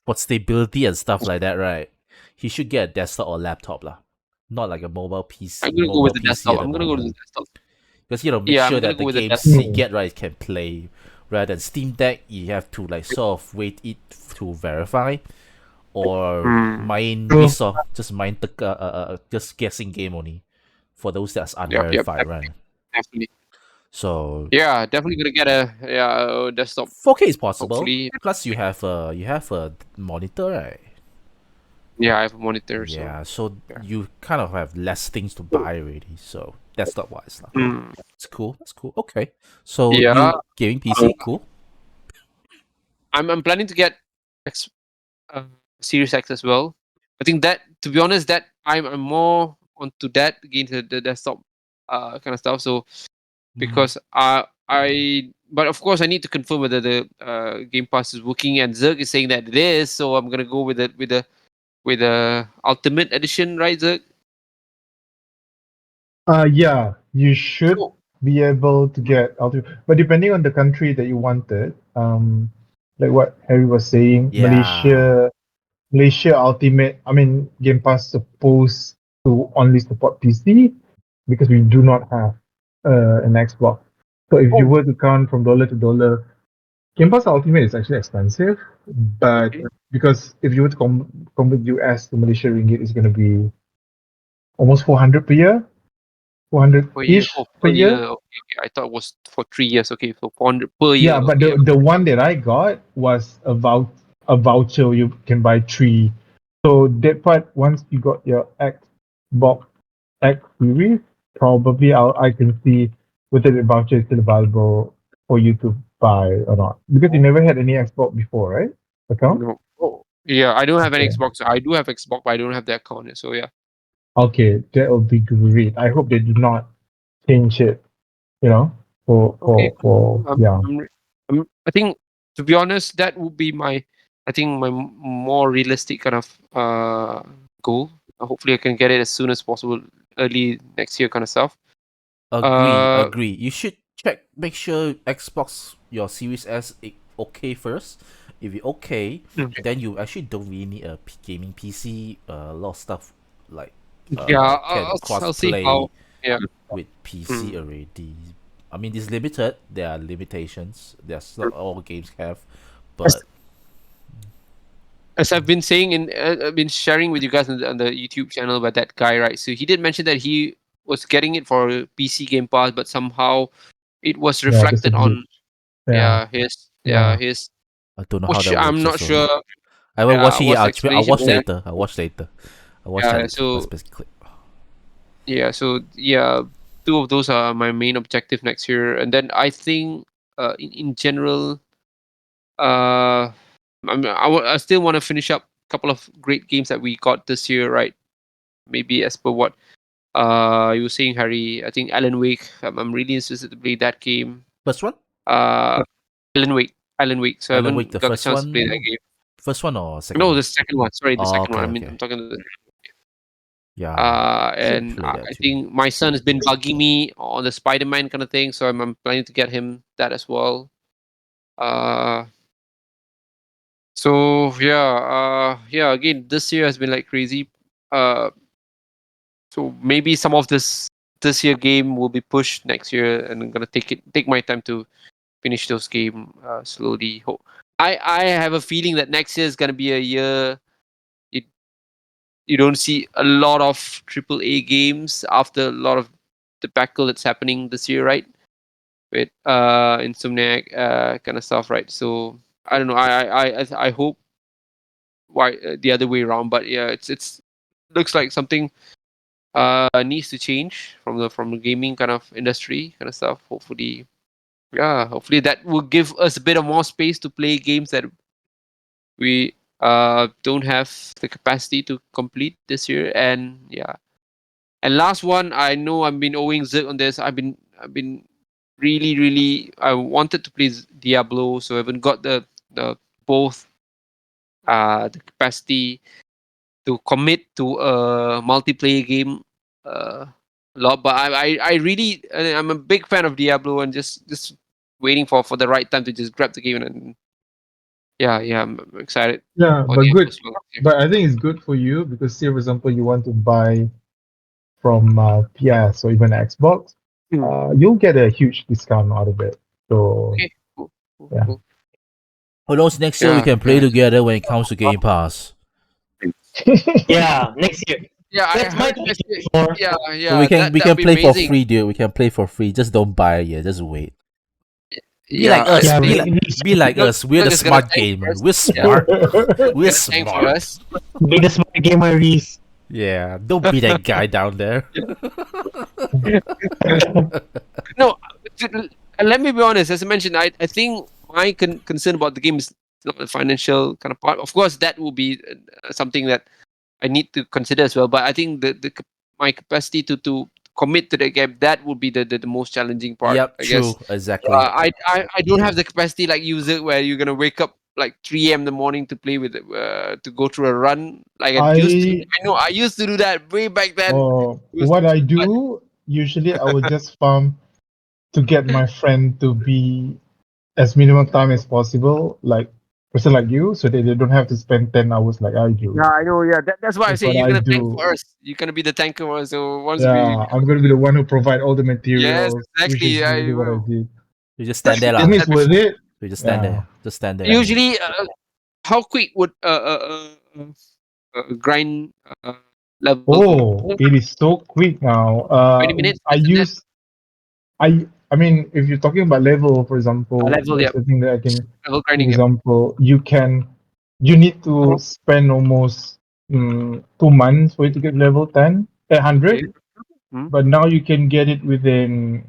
Speaker 1: for stability and stuff like that, right? He should get a desktop or laptop lah, not like a
Speaker 3: I'm gonna go with
Speaker 1: mobile
Speaker 3: the
Speaker 1: PC
Speaker 3: desktop.
Speaker 1: at the
Speaker 3: I'm gonna go to the
Speaker 1: moment.
Speaker 3: desktop.
Speaker 1: Because make
Speaker 3: Yeah, I'm
Speaker 1: sure
Speaker 3: gonna
Speaker 1: that
Speaker 3: go
Speaker 1: the
Speaker 3: with the
Speaker 1: games
Speaker 3: desktop.
Speaker 1: you get right can play, rather than Steam Deck. You have to like sort of wait it to verify, or
Speaker 3: Hmm.
Speaker 1: mine
Speaker 2: True.
Speaker 1: just mine just guessing game only for those that's
Speaker 3: Yep,
Speaker 1: unverified, right?
Speaker 3: definitely.
Speaker 1: So
Speaker 3: Yeah, definitely gonna get a desktop.
Speaker 1: 4K is possible.
Speaker 3: Hopefully,
Speaker 1: Plus you have a monitor, right?
Speaker 3: yeah, I have a monitor, so
Speaker 1: Yeah, so
Speaker 3: yeah.
Speaker 1: you kind of have less things to buy already. So that's not wise lah.
Speaker 3: Hmm.
Speaker 1: It's cool. That's cool. Okay. So
Speaker 3: Yeah,
Speaker 1: new gaming PC, cool.
Speaker 3: I'm planning to get X, uh, Series X as well. I think that, to be honest, that I'm more onto that against the desktop kind of stuff. So because but of course I need to confirm whether the Game Pass is working, and Zerg is saying that it is. So I'm gonna go with the Ultimate Edition, right, Zerg?
Speaker 5: Yeah, you should
Speaker 3: So,
Speaker 5: be able to get ultimate, but depending on the country that you wanted, like what Harry was saying,
Speaker 1: Yeah.
Speaker 5: Malaysia Ultimate, I mean, Game Pass supposed to only support PC because we do not have an Xbox. So if you
Speaker 3: oh,
Speaker 5: were to count from dollar to dollar, Game Pass Ultimate is actually expensive, but
Speaker 3: okay.
Speaker 5: because if you were to convert US to Malaysia ringgit, it's going to be almost 400 per year, 400
Speaker 3: Per year.
Speaker 5: ish
Speaker 3: Oh,
Speaker 5: per
Speaker 3: per year.
Speaker 5: year.
Speaker 3: Okay, okay. I thought it was for 3 years. Okay, so 400 per year.
Speaker 5: Yeah, but
Speaker 3: Okay.
Speaker 5: the one that I got was a voucher you can buy three. So that part, once you got your Xbox X series, probably I can see whether the voucher is still available for you to buy or not. Because you never had any Xbox before, right? Account?
Speaker 3: No. Oh, yeah. I don't have an
Speaker 5: Okay.
Speaker 3: Xbox. I do have Xbox, but I don't have the account. So yeah.
Speaker 5: Okay, that will be great. I hope they do not change it,
Speaker 3: Okay. Cool.
Speaker 5: yeah.
Speaker 3: I think, to be honest, that would be I think my more realistic kind of goal. Hopefully, I can get it as soon as possible, early next year, kind of stuff. Uh,
Speaker 1: Agree. You should make sure Xbox your Series S okay first. If it okay,
Speaker 3: okay.
Speaker 1: then you actually don't really need a gaming PC. A lot of stuff like
Speaker 3: Yeah,
Speaker 1: can
Speaker 3: I'll see how.
Speaker 1: cross-play
Speaker 3: Yeah.
Speaker 1: with PC
Speaker 3: Mm.
Speaker 1: already. I mean, it's limited. There are limitations. There's not all games have, but
Speaker 3: As I've been saying, I've been sharing with you guys on the YouTube channel about that guy, right? So he did mention that he was getting it for PC Game Pass, but somehow it was
Speaker 5: Yeah, there's a
Speaker 3: reflected
Speaker 5: glitch.
Speaker 3: on
Speaker 5: Yeah, yeah.
Speaker 3: his,
Speaker 1: I don't know how
Speaker 3: which
Speaker 1: that
Speaker 3: I'm
Speaker 1: works.
Speaker 3: not
Speaker 1: Also,
Speaker 3: sure.
Speaker 1: I will watch it.
Speaker 3: What's the
Speaker 1: I'll
Speaker 3: explanation
Speaker 1: watch
Speaker 3: for that?
Speaker 1: later. I'll watch later. I'll watch that
Speaker 3: Yeah,
Speaker 1: later. Let's
Speaker 3: so
Speaker 1: basically.
Speaker 3: yeah, two of those are my main objective next year, and then I think in general, uh, I still want to finish up a couple of great games that we got this year, right? Maybe as per what you were saying, Harry. I think Alan Wake. I'm really interested to play that game.
Speaker 1: First one,
Speaker 3: Uh, Alan Wake. So I
Speaker 1: Alan Wake,
Speaker 3: haven't
Speaker 1: the
Speaker 3: got the
Speaker 1: first
Speaker 3: chance to play that
Speaker 1: one,
Speaker 3: game.
Speaker 1: first one or second
Speaker 3: No,
Speaker 1: one?
Speaker 3: the second one. Sorry, the
Speaker 1: Oh,
Speaker 3: second one.
Speaker 1: okay,
Speaker 3: I mean,
Speaker 1: okay.
Speaker 3: I'm talking to the.
Speaker 1: Yeah, should
Speaker 3: And
Speaker 1: play that
Speaker 3: I
Speaker 1: too.
Speaker 3: think my son has been bugging me on the Spider-Man kind of thing, so I'm planning to get him that as well. Uh, so yeah. Again, this year has been like crazy. Uh, so maybe some of this year game will be pushed next year, and I'm gonna take my time to finish those game slowly. I have a feeling that next year is gonna be a year you you don't see a lot of triple A games after a lot of debacle that's happening this year, right? With Insomniac kind of stuff, right? So I don't know. I hope why the other way around, but yeah, it's looks like something needs to change from the gaming kind of industry kind of stuff. Hopefully, yeah, hopefully that will give us a bit of more space to play games that we don't have the capacity to complete this year. And yeah, and last one, I know I've been owing Zerg on this. I've been really, I wanted to play Diablo, so I haven't got the both the capacity to commit to a multiplayer game a lot. But I really I'm a big fan of Diablo, and just waiting for the right time to just grab the game, and yeah, I'm excited
Speaker 5: Yeah,
Speaker 3: for
Speaker 5: but
Speaker 3: Diablo
Speaker 5: good.
Speaker 3: as well. Yeah.
Speaker 5: But I think it's good for you because, say, for example, you want to buy from PS or even Xbox,
Speaker 3: Hmm.
Speaker 5: you'll get a huge discount out of it. So
Speaker 3: Okay, cool,
Speaker 5: yeah.
Speaker 3: cool.
Speaker 1: Who knows? Next year we can play
Speaker 3: Yeah.
Speaker 1: together when it comes to Game Pass.
Speaker 2: Yeah, next year.
Speaker 3: Yeah, I
Speaker 2: That's my
Speaker 3: heard next year.
Speaker 2: 2024.
Speaker 3: Yeah,
Speaker 1: So we can
Speaker 3: that would be
Speaker 1: play for
Speaker 3: amazing.
Speaker 1: free, dude. We can play for free. Just don't buy it yet. Just wait. Be
Speaker 3: Yeah,
Speaker 1: like us.
Speaker 2: Yeah,
Speaker 1: Be like
Speaker 3: Zergg
Speaker 1: us. We're the
Speaker 3: is gonna
Speaker 1: smart
Speaker 3: tank for
Speaker 1: gamer.
Speaker 3: us.
Speaker 1: We're
Speaker 3: Yeah,
Speaker 1: smart. We're
Speaker 3: gonna tank for
Speaker 1: smart.
Speaker 3: us.
Speaker 2: be the smart gamer, Reese.
Speaker 1: Yeah. Don't be that guy down there.
Speaker 3: No, let me be honest. As I mentioned, I think my concern about the game is not the financial kind of part. Of course, that will be something that I need to consider as well. But I think my capacity to commit to the game, that would be the most challenging part.
Speaker 1: Yep.
Speaker 3: I guess.
Speaker 1: True. Exactly.
Speaker 3: I don't have the capacity like user where you're gonna wake up like 3 a.m. in the morning to play with to go through a run like I used to.
Speaker 5: I
Speaker 3: I know I used to do that way back then. It was-
Speaker 5: what I
Speaker 3: but
Speaker 5: do usually I will just farm to get my friend to be as minimum time as possible, like person like you, so that they don't have to spend 10 hours like I do.
Speaker 3: yeah, I know. Yeah, that's why I
Speaker 5: That's
Speaker 3: say
Speaker 5: what
Speaker 3: you're
Speaker 5: I
Speaker 3: gonna tank
Speaker 5: do.
Speaker 3: for us. You're gonna be the tanker for us. So once we
Speaker 5: Yeah, I'm gonna be the one who provide all the
Speaker 3: yes,
Speaker 5: materials, which is
Speaker 3: exactly.
Speaker 5: usually what I did.
Speaker 1: You just stand there,
Speaker 3: We
Speaker 5: For
Speaker 3: did
Speaker 1: lah.
Speaker 5: me,
Speaker 3: that
Speaker 5: it's worth
Speaker 3: before.
Speaker 5: it.
Speaker 1: You just stand
Speaker 5: Yeah.
Speaker 1: there. Just stand there.
Speaker 3: Usually, how quick would grind level
Speaker 5: Oh,
Speaker 3: go?
Speaker 5: it is so quick now.
Speaker 3: 20 minutes,
Speaker 5: I
Speaker 3: less than that.
Speaker 5: use I mean, if you're talking about level, for example,
Speaker 3: Level,
Speaker 5: that's
Speaker 3: yeah,
Speaker 5: the thing that I can.
Speaker 3: level
Speaker 5: For
Speaker 3: grinding, yeah.
Speaker 5: example, you need to spend almost 2 months for it to get level 10,
Speaker 3: Okay.
Speaker 5: 100.
Speaker 3: Hmm.
Speaker 5: But now you can get it within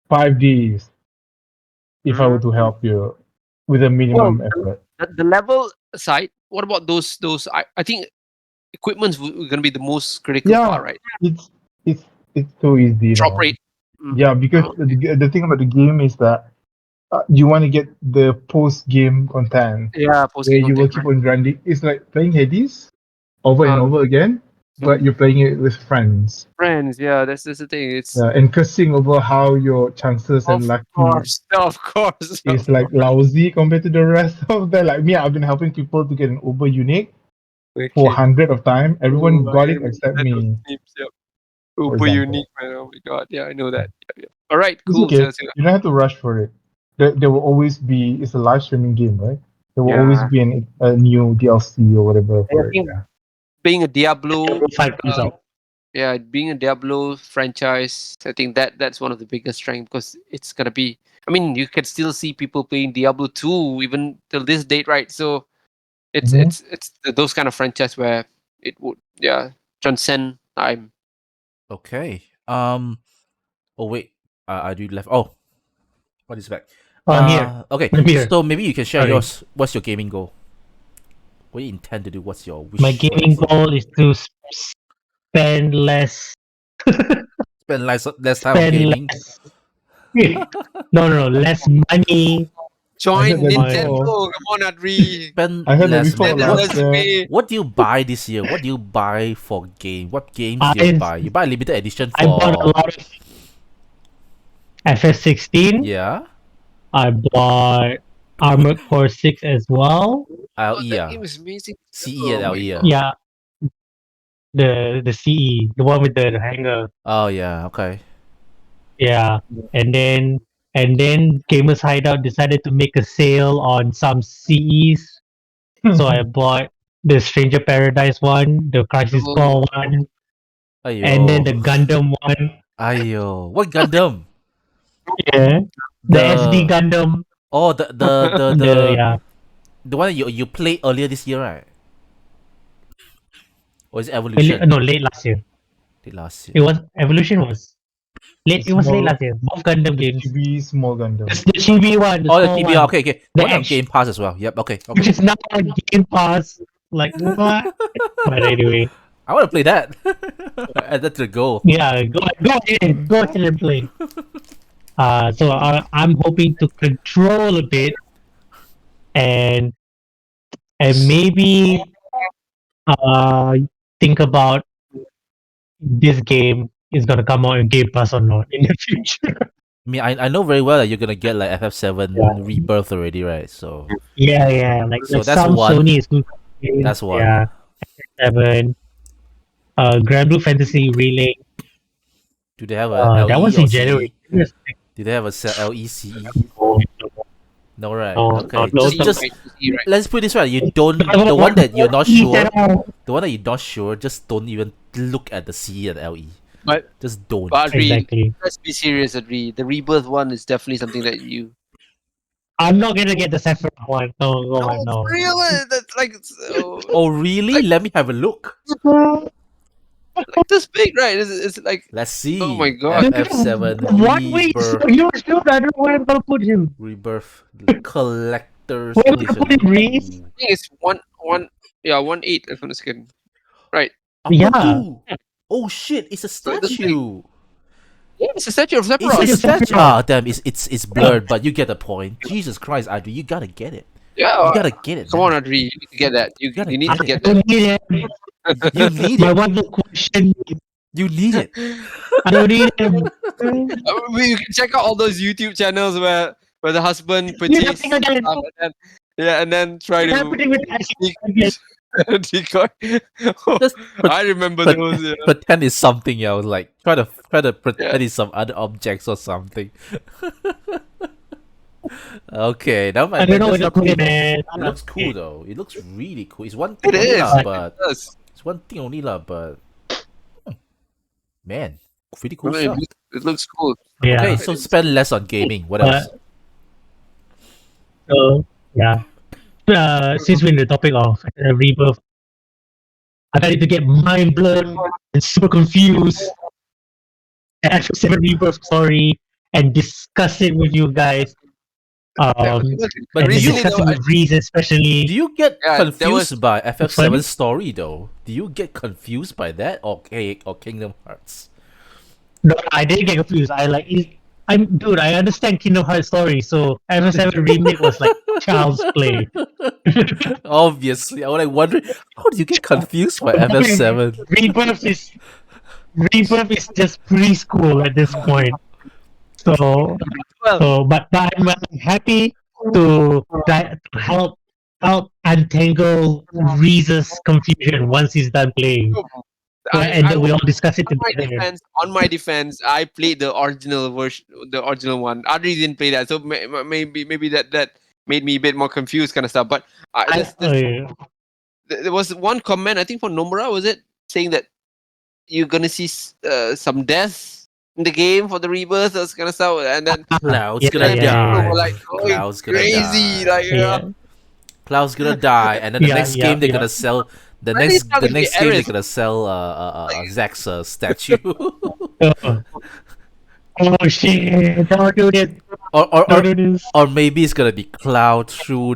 Speaker 5: 5 days if I were to
Speaker 3: Mm.
Speaker 5: help you with a
Speaker 3: Well,
Speaker 5: minimum effort.
Speaker 3: the level aside, what about those? I think equipment's going to be the most critical
Speaker 5: Yeah,
Speaker 3: part, right?
Speaker 5: it's it's it's so easy
Speaker 3: Drop
Speaker 5: now.
Speaker 3: rate. Mm.
Speaker 5: Yeah, because
Speaker 3: Oh,
Speaker 5: the thing about the game is that you want to get the post game content
Speaker 3: yeah,
Speaker 5: where
Speaker 3: posting
Speaker 5: you will
Speaker 3: content,
Speaker 5: keep
Speaker 3: right?
Speaker 5: on grinding. It's like playing Hades over and
Speaker 3: Uh,
Speaker 5: over again, but you're playing it with friends.
Speaker 3: friends, yeah, that's the thing. It's
Speaker 5: And cursing over how your chances and
Speaker 3: of
Speaker 5: lucky
Speaker 3: course, of course,
Speaker 5: is
Speaker 3: of
Speaker 5: like
Speaker 3: course.
Speaker 5: lousy compared to the rest of them. Like me, I've been helping people to get an Uber unique for
Speaker 3: Okay.
Speaker 5: hundred of time. Everyone
Speaker 3: Oh,
Speaker 5: got
Speaker 3: I
Speaker 5: it
Speaker 3: remember
Speaker 5: except
Speaker 3: those
Speaker 5: me,
Speaker 3: names. Yeah.
Speaker 5: for
Speaker 3: Uber unique,
Speaker 5: example.
Speaker 3: man. Oh my god. Yeah, I know that. Yeah. All right,
Speaker 5: It's
Speaker 3: cool.
Speaker 5: okay.
Speaker 3: So, so,
Speaker 5: You don't have to rush for it. There will always be. It's a live streaming game, right? There will always
Speaker 3: yeah.
Speaker 5: be a new DLC or whatever
Speaker 3: I
Speaker 5: for it.
Speaker 3: think
Speaker 5: Yeah.
Speaker 3: being a Diablo,
Speaker 2: 5 comes
Speaker 3: uh,
Speaker 2: out.
Speaker 3: yeah, being a Diablo franchise, I think that's one of the biggest strengths because it's gonna be. I mean, you can still see people playing Diablo 2 even till this date, right? So it's
Speaker 5: Mhm.
Speaker 3: it's it's those kind of franchise where it would transcend time.
Speaker 1: Okay. Oh wait. I do left. Oh, what is back?
Speaker 2: I'm here.
Speaker 1: Okay.
Speaker 2: I'm here.
Speaker 1: So maybe you can share
Speaker 2: Sorry.
Speaker 1: yours. What's your gaming goal? What do you intend to do? What's your
Speaker 2: My
Speaker 1: wish
Speaker 2: gaming
Speaker 1: list?
Speaker 2: goal is to spend less.
Speaker 1: Spend less time on
Speaker 2: Spend
Speaker 1: gaming.
Speaker 2: less. No, less money
Speaker 5: I heard
Speaker 3: Join
Speaker 5: that
Speaker 2: on.
Speaker 3: Nintendo.
Speaker 5: before.
Speaker 3: Come on, Adri.
Speaker 1: Spend
Speaker 5: I heard that
Speaker 1: less
Speaker 5: before
Speaker 3: Nintendo
Speaker 1: money.
Speaker 3: deserves
Speaker 5: last.
Speaker 3: to pay.
Speaker 1: What do you buy this year? What do you buy for game? What games do you
Speaker 2: I
Speaker 1: buy? You buy limited edition
Speaker 2: I bought a
Speaker 1: for
Speaker 2: lot of FS16.
Speaker 1: yeah,
Speaker 2: I bought Armored Core 6 as well.
Speaker 3: Oh,
Speaker 1: LE
Speaker 3: that
Speaker 1: ah,
Speaker 3: game is amazing.
Speaker 1: CE
Speaker 3: Oh
Speaker 1: and
Speaker 3: my
Speaker 1: LE ah.
Speaker 3: god.
Speaker 2: Yeah, the CE, the one with the hanger.
Speaker 1: Oh yeah, okay.
Speaker 2: Yeah, and then Gamers Hideout decided to make a sale on some CEs, so I bought the Stranger Paradise one, the Crisis
Speaker 3: Oh,
Speaker 2: Core one, and then
Speaker 1: Ayo,
Speaker 2: the Gundam one.
Speaker 1: ayo. What Gundam?
Speaker 2: Yeah, the SD
Speaker 1: The
Speaker 2: Gundam.
Speaker 1: oh
Speaker 2: The yeah,
Speaker 1: the one you played earlier this year, right? Or is it Evolution?
Speaker 2: no, late last year.
Speaker 1: Did last
Speaker 2: It
Speaker 1: year.
Speaker 2: was Evolution was
Speaker 5: the
Speaker 2: late. It was late
Speaker 5: small,
Speaker 2: last year. Both Gundam
Speaker 5: the
Speaker 2: games.
Speaker 5: chibi small Gundam.
Speaker 2: The chibi one, the
Speaker 1: Oh, the
Speaker 2: small
Speaker 1: TBR.
Speaker 2: one,
Speaker 1: Okay, okay. The
Speaker 2: the
Speaker 1: one on
Speaker 2: Ash,
Speaker 1: Game Pass as well. Yep. Okay,
Speaker 2: which
Speaker 1: okay.
Speaker 2: is now on Game Pass. Like what? But anyway,
Speaker 1: I want to play that. Add that to the goal.
Speaker 2: yeah, go ahead and play. So I'm hoping to control a bit and maybe uh think about this game is gonna come out in Game Pass or not in the future.
Speaker 1: I mean, I know very well that you're gonna get like FF7
Speaker 2: Yeah.
Speaker 1: Rebirth already, right? So
Speaker 2: Yeah.
Speaker 1: So
Speaker 2: Like
Speaker 1: that's
Speaker 2: some
Speaker 1: one.
Speaker 2: Sony exclusive games.
Speaker 1: that's one.
Speaker 2: Yeah, 7. Grand Blue Fantasy Relay.
Speaker 1: Do they have a
Speaker 2: That
Speaker 1: LE
Speaker 2: was
Speaker 1: or
Speaker 2: in January.
Speaker 1: CE? Do they have a LECE?
Speaker 2: Oh,
Speaker 1: No, right?
Speaker 2: no,
Speaker 1: Okay,
Speaker 2: no,
Speaker 3: Just
Speaker 2: no.
Speaker 1: just
Speaker 3: right.
Speaker 1: let's put it this way: you don't the one that you're not sure, the one that you're not sure, just don't even look at the CE and LE.
Speaker 3: But
Speaker 1: Just don't.
Speaker 3: Adri,
Speaker 2: Exactly.
Speaker 3: let's be serious, Adri. The rebirth one is definitely something that you.
Speaker 2: I'm not gonna get the Sephiroth one. No, no.
Speaker 3: for real, that's like so,
Speaker 1: Oh, really?
Speaker 3: Like-
Speaker 1: Let me have a look.
Speaker 3: like this big, right? It's like
Speaker 1: Let's see.
Speaker 3: Oh my God.
Speaker 1: FF7
Speaker 2: What way? So
Speaker 1: Rebirth.
Speaker 2: you're sure I don't know where I'm gonna put him.
Speaker 1: Rebirth Collector's
Speaker 2: Where am I gonna put him, Reese?
Speaker 1: Edition.
Speaker 3: I think it's 1.8 if I'm not mistaken.
Speaker 1: Apa
Speaker 2: Yeah.
Speaker 1: tu? Oh shit! It's a
Speaker 3: So it doesn't
Speaker 1: statue.
Speaker 3: Yeah, it's a statue of
Speaker 1: It's a
Speaker 3: Sephiroth.
Speaker 1: statue. Ah, damn! It's blurred, but you get the point. Jesus Christ, Adu, you gotta get it.
Speaker 3: Yeah,
Speaker 1: You gotta get it.
Speaker 3: come
Speaker 1: man.
Speaker 3: on, Adri, you need to get that. You
Speaker 1: gotta
Speaker 3: need
Speaker 1: get
Speaker 3: to
Speaker 1: it.
Speaker 3: get
Speaker 2: I
Speaker 3: that.
Speaker 2: don't need him.
Speaker 1: You need
Speaker 2: My
Speaker 1: it.
Speaker 2: one little question is,
Speaker 1: You need it.
Speaker 2: I don't need him.
Speaker 3: You can check out all those YouTube channels where the husband
Speaker 2: You're
Speaker 3: purchased
Speaker 2: nothing again.
Speaker 3: stuff and then try
Speaker 2: What's
Speaker 3: to
Speaker 2: happening with Isaac?
Speaker 3: decoy.
Speaker 1: Just
Speaker 3: I remember
Speaker 1: But
Speaker 3: those. Yeah.
Speaker 1: pretend it's something else. Like try to pretend
Speaker 3: Yeah.
Speaker 1: it's some other objects or something. Okay, now my
Speaker 2: I don't know
Speaker 1: that's
Speaker 2: what to
Speaker 1: not
Speaker 2: put
Speaker 1: cool
Speaker 2: it,
Speaker 1: though.
Speaker 2: man.
Speaker 1: It looks cool though. It looks really cool. It's one thing
Speaker 3: It
Speaker 1: only
Speaker 3: is.
Speaker 1: lah,
Speaker 3: It
Speaker 1: but
Speaker 3: does.
Speaker 1: it's one thing only lah, but man, pretty
Speaker 3: I
Speaker 1: cool
Speaker 3: mean,
Speaker 1: stuff.
Speaker 3: it looks cool.
Speaker 2: Yeah.
Speaker 1: Okay, so spend less on gaming. What else?
Speaker 2: So yeah. Since we're in the topic of rebirth, I started to get mind blown and super confused at F7 Rebirth story and discuss it with you guys.
Speaker 1: But
Speaker 2: And
Speaker 1: do
Speaker 2: then
Speaker 1: you
Speaker 2: discuss it with Reese especially.
Speaker 1: do you get
Speaker 3: Yeah, that
Speaker 1: confused
Speaker 3: was-
Speaker 1: by FF7
Speaker 2: funny.
Speaker 1: story though? Do you get confused by that or Kingdom Hearts?
Speaker 2: No, I didn't get confused. I understand Kingdom Hearts story, so F7 remake was like child's play.
Speaker 1: Obviously, I was like wondering how do you get confused by FF7?
Speaker 2: Rebirth is just preschool at this point. So
Speaker 3: Well,
Speaker 2: but I'm happy to help untangle Reese's confusion once he's done playing. And then we all discuss it together.
Speaker 3: on my defense, I played the original version, the original one. Adri didn't play that, so maybe that made me a bit more confused, kind of stuff. But there was one comment I think from Nomura, was it, saying that you're gonna see some deaths in the game for the rebirth, those kind of stuff, and then
Speaker 1: Cloud's
Speaker 2: Yeah,
Speaker 1: gonna
Speaker 2: yeah,
Speaker 1: die.
Speaker 2: yeah.
Speaker 3: like going
Speaker 1: Cloud's gonna
Speaker 3: crazy,
Speaker 1: die.
Speaker 3: like
Speaker 2: Yeah.
Speaker 1: Cloud's gonna die, and then the
Speaker 2: Yeah,
Speaker 1: next
Speaker 2: yeah,
Speaker 1: game they're
Speaker 2: yeah.
Speaker 1: gonna sell. The
Speaker 3: Why is
Speaker 1: next
Speaker 3: Cloud
Speaker 1: the
Speaker 3: gonna
Speaker 1: next
Speaker 3: be
Speaker 1: game they're
Speaker 3: Aerith?
Speaker 1: gonna sell Zack's statue.
Speaker 2: Oh shit! Don't do this!
Speaker 1: or
Speaker 2: Don't do this!
Speaker 1: or maybe it's gonna be Cloud through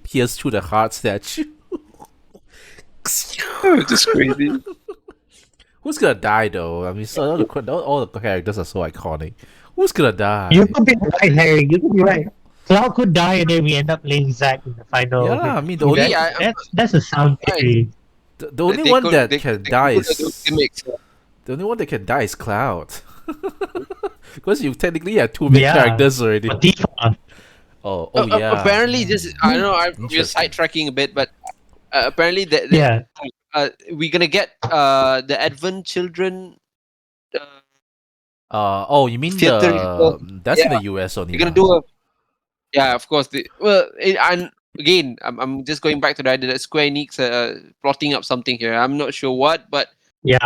Speaker 1: pierce through the heart statue.
Speaker 3: just crazy.
Speaker 1: Who's gonna die though? I mean, so all the characters are so iconic. Who's gonna die?
Speaker 2: You could be right, Harry. You could be right. Cloud could die, and then we end up playing Zack in the final.
Speaker 1: Yeah, I mean, the only-
Speaker 2: that's a sound theory.
Speaker 1: The only one that can die is the only one that can die is Cloud. Because you technically have two main
Speaker 2: Yeah.
Speaker 1: characters already.
Speaker 2: But Tifa,
Speaker 1: Oh yeah.
Speaker 3: Apparently, just I don't know. We're
Speaker 1: Interesting.
Speaker 3: sidetracking a bit, but apparently
Speaker 2: yeah,
Speaker 3: we're gonna get the Advent Children.
Speaker 1: Oh, you mean
Speaker 3: Theater-
Speaker 1: that's in
Speaker 3: yeah.
Speaker 1: the US only.
Speaker 3: You're gonna
Speaker 1: lah.
Speaker 3: do a of course. And again, I'm just going back to the idea that Square Enix plotting up something here. I'm not sure what, but
Speaker 2: yeah.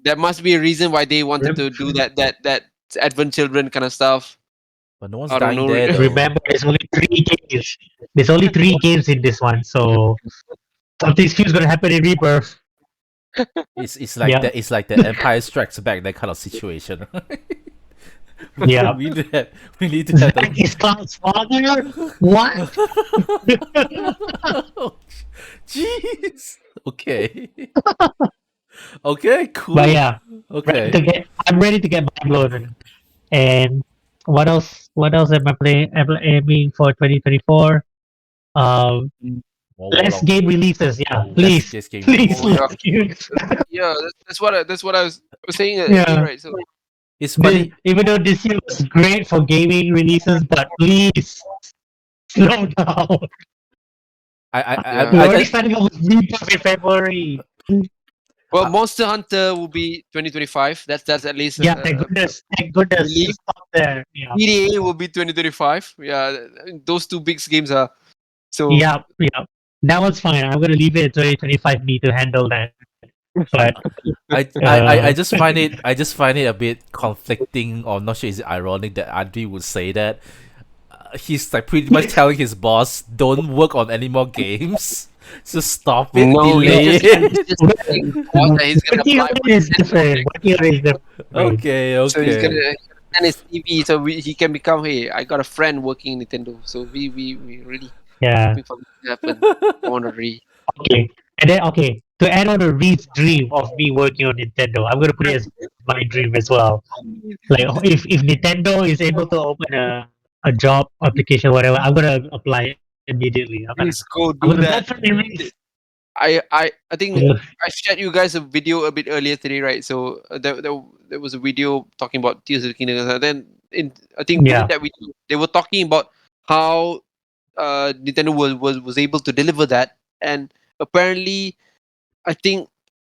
Speaker 3: there must be a reason why they wanted to do that Advent Children kind of stuff.
Speaker 1: But no one's
Speaker 3: I don't
Speaker 1: dying
Speaker 3: know.
Speaker 1: there. Though.
Speaker 2: Remember, there's only 3 games. There's only 3 games in this one, so something's gonna happen in Rebirth.
Speaker 1: It's like
Speaker 2: Yeah.
Speaker 1: that. It's like the Empire Strikes Back, that kind of situation.
Speaker 2: Yeah.
Speaker 1: we need to have
Speaker 2: Zack is Cloud's father. What?
Speaker 1: Jeez. Okay. Okay. Cool.
Speaker 2: But yeah,
Speaker 1: Okay.
Speaker 2: I'm ready to get mind blown. And What else? What else am I playing? Aiming for 2024. Um,
Speaker 1: More
Speaker 2: less
Speaker 1: Warlong.
Speaker 2: game releases. Yeah,
Speaker 1: Less
Speaker 2: please,
Speaker 1: just game
Speaker 2: please,
Speaker 3: Oh
Speaker 1: releases.
Speaker 3: yeah,
Speaker 2: less games.
Speaker 3: yeah. That's what I was saying yesterday,
Speaker 2: Yeah.
Speaker 3: right? So
Speaker 1: It's funny.
Speaker 2: Even though this year was great for gaming releases, but please slow down.
Speaker 3: yeah.
Speaker 2: We're
Speaker 1: I
Speaker 2: already
Speaker 1: just
Speaker 2: starting off with rebirth in February.
Speaker 3: Well, Monster Hunter will be 2025. That's at least
Speaker 2: Yeah, thank goodness. Thank goodness.
Speaker 3: believe.
Speaker 2: Just stop there. Yeah.
Speaker 3: PDA will be 2025. Yeah, those two big games are so.
Speaker 2: Yeah, yeah. That one's fine. I'm gonna leave it at 2025 me to handle that. But
Speaker 1: I just find it a bit conflicting, or not sure, is it ironic that Andrew would say that. He's like pretty much telling his boss, don't work on any more games. Just stop it,
Speaker 3: No,
Speaker 1: delay
Speaker 3: he's
Speaker 1: it.
Speaker 3: just telling the boss that he's gonna
Speaker 2: working on
Speaker 3: apply for
Speaker 2: it is
Speaker 3: Nintendo
Speaker 2: different.
Speaker 3: project.
Speaker 2: Working on it is different.
Speaker 1: Okay,
Speaker 3: So he's
Speaker 1: okay.
Speaker 3: gonna send his CV so he can become. Hey, I got a friend working in Nintendo, so we really
Speaker 2: Yeah.
Speaker 3: hoping for this to happen. I want to read.
Speaker 2: Okay. And then to add on a Reed's dream of me working on Nintendo, I'm gonna put it as my dream as well. Like if Nintendo is able to open a job application, whatever, I'm gonna apply immediately.
Speaker 3: Please go
Speaker 2: I'm
Speaker 3: do
Speaker 2: gonna go
Speaker 3: that.
Speaker 2: for the Reeds.
Speaker 3: I think I shared you guys a video a bit earlier today, right? So there was a video talking about Tears of the Kingdom. And then I think within
Speaker 2: Yeah.
Speaker 3: that video, they were talking about how Nintendo was able to deliver that, and apparently, I think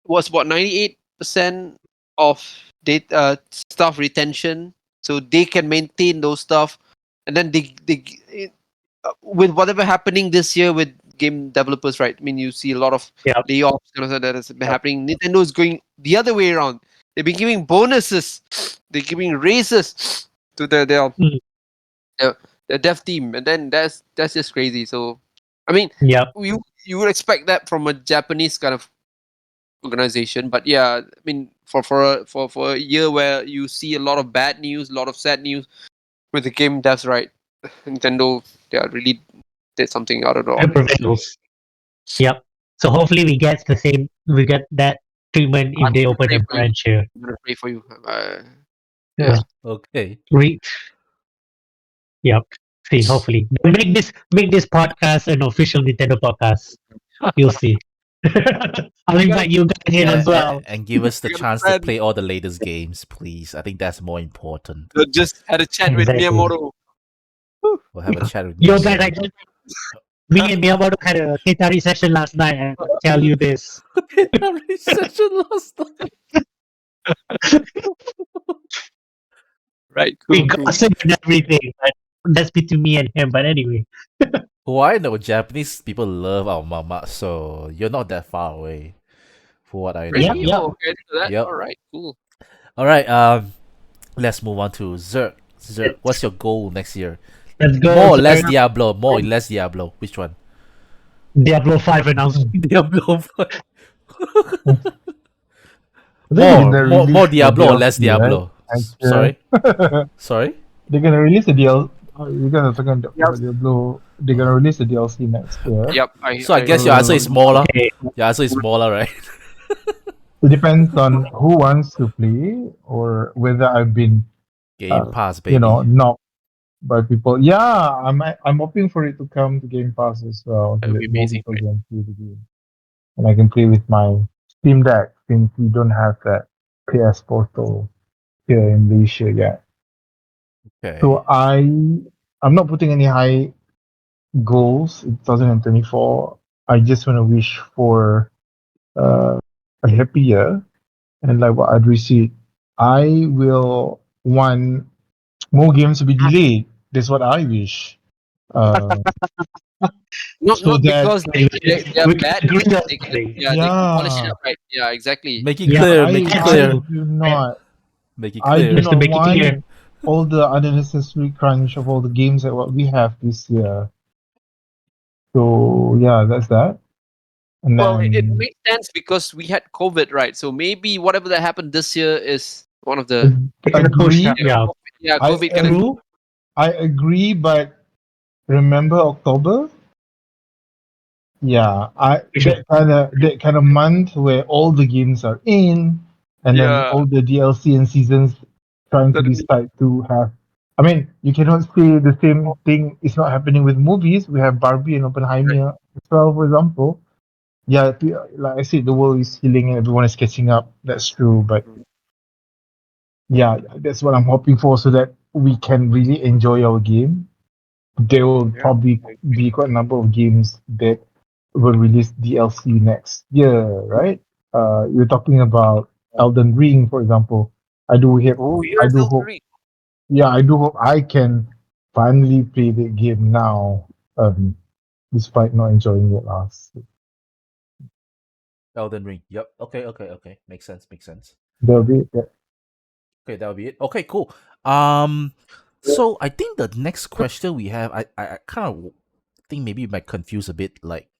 Speaker 3: was about 98% of data staff retention, so they can maintain those stuff, and then with whatever happening this year with game developers, right? I mean, you see a lot of
Speaker 2: Yep.
Speaker 3: layoffs that has been happening. Nintendo is going the other way around. They've been giving bonuses, they're giving raises to
Speaker 2: Mm.
Speaker 3: their dev team, and then that's just crazy. So, I mean,
Speaker 2: Yep.
Speaker 3: you would expect that from a Japanese kind of organization, but yeah, I mean, for a year where you see a lot of bad news, a lot of sad news with the game devs, right? Nintendo, yeah, really did something out of the
Speaker 2: It
Speaker 3: ordinary.
Speaker 2: prevails. Yep. So hopefully we get that treatment if
Speaker 3: I'm
Speaker 2: they
Speaker 3: gonna
Speaker 2: open
Speaker 3: pray
Speaker 2: a
Speaker 3: for you.
Speaker 2: branch here.
Speaker 3: I'm gonna pray for you.
Speaker 2: Yeah.
Speaker 1: Okay.
Speaker 2: Yep. See, hopefully. Make this podcast an official Nintendo podcast. You'll see. I'll invite you guys in as well.
Speaker 1: And give us the
Speaker 3: We got a
Speaker 1: chance to
Speaker 3: friend.
Speaker 1: play all the latest games, please. I think that's more important.
Speaker 3: Just had a chat with
Speaker 2: Exactly.
Speaker 3: Miyamoto.
Speaker 1: We'll have a chat with
Speaker 2: Yo
Speaker 1: you.
Speaker 2: guys, me and Miyamoto had a Kitari session last night and I'll tell you this.
Speaker 1: Session last night.
Speaker 3: Right,
Speaker 2: We
Speaker 3: cool.
Speaker 2: gossip and everything, but that's between me and him. But anyway.
Speaker 1: Who I know, Japanese people love our mama, so you're not that far away. For what I know.
Speaker 3: Really?
Speaker 2: Yep.
Speaker 3: Oh, okay, I didn't know that.
Speaker 1: Yep.
Speaker 3: All right, cool.
Speaker 1: All right. Let's move on to Zerg. Zerg, what's your goal next year?
Speaker 2: Let's go.
Speaker 1: More or less
Speaker 2: Zerg.
Speaker 1: Diablo. More or less Diablo. Which one?
Speaker 2: Diablo 5 announcement.
Speaker 1: Diablo.
Speaker 5: I think they're
Speaker 1: more
Speaker 5: release the
Speaker 1: Diablo or less
Speaker 5: DLC, right?
Speaker 1: Diablo? Sorry. Sorry.
Speaker 5: They're gonna release the DLC. You're gonna talk about
Speaker 3: Yep.
Speaker 5: Diablo. They're gonna release the DLC next year.
Speaker 3: Yep.
Speaker 1: So I guess your answer is smaller.
Speaker 2: Okay.
Speaker 1: Your answer is smaller, right?
Speaker 5: It depends on who wants to play or whether I've been,
Speaker 1: Game Pass, baby.
Speaker 5: you know, knocked by people. Yeah, I'm hoping for it to come to Game Pass as well.
Speaker 3: That would be
Speaker 5: That more
Speaker 3: amazing,
Speaker 5: people
Speaker 3: right?
Speaker 5: can play the game, and I can play with my Steam Deck since we don't have that PS Portal here in Malaysia yet.
Speaker 1: Okay.
Speaker 5: So I'm not putting any high goals in 2024. I just want to wish for a happy year, and like what I'd received, I will want more games to be delayed. That's what I wish.
Speaker 3: Not
Speaker 5: So that
Speaker 3: because they're
Speaker 2: We
Speaker 3: bad.
Speaker 2: agree on
Speaker 3: They can,
Speaker 2: something.
Speaker 3: yeah, they can polish it
Speaker 5: yeah,
Speaker 3: up, right? Yeah, exactly.
Speaker 1: Make it
Speaker 2: Yeah,
Speaker 1: clear.
Speaker 5: I
Speaker 1: Make it
Speaker 5: I
Speaker 1: clear.
Speaker 5: do not.
Speaker 1: Make it
Speaker 5: I do
Speaker 1: clear.
Speaker 2: Just to
Speaker 5: not
Speaker 2: make it
Speaker 5: want
Speaker 2: clear.
Speaker 5: all the unnecessary crunch of all the games that what we have this year. So yeah, that's that. And
Speaker 3: Well, it
Speaker 5: then
Speaker 3: makes sense because we had COVID, right? So maybe whatever that happened this year is one of the
Speaker 2: They're gonna push
Speaker 5: agree.
Speaker 2: that. Yeah.
Speaker 3: yeah,
Speaker 5: I
Speaker 3: COVID kind of
Speaker 2: True.
Speaker 5: I agree, but remember October? Yeah, that kind of month where all the games are in, and then
Speaker 3: yeah.
Speaker 5: all the DLC and seasons trying to
Speaker 3: Suddenly,
Speaker 5: decide to have I mean, you cannot say the same thing is not happening with movies. We have Barbie and Oppenheimer as well, for example. Yeah, like I said, the world is healing and everyone is catching up. That's true, but yeah, that's what I'm hoping for, so that we can really enjoy our game. There will
Speaker 3: Yeah.
Speaker 5: probably be quite a number of games that will release DLC next year, right? You're talking about Elden Ring, for example. I do hope,
Speaker 3: Oh
Speaker 5: I
Speaker 3: yes,
Speaker 5: do
Speaker 3: Elden
Speaker 5: hope,
Speaker 3: Ring.
Speaker 5: yeah, I do hope I can finally play the game now, despite not enjoying it last.
Speaker 1: Elden Ring. Yep. Okay. Okay. Okay. Makes sense. Makes sense.
Speaker 5: That'll be it.
Speaker 1: Okay, that'll be it. Okay, cool. Um, so I think the next question we have, I kind of think maybe you might confuse a bit, like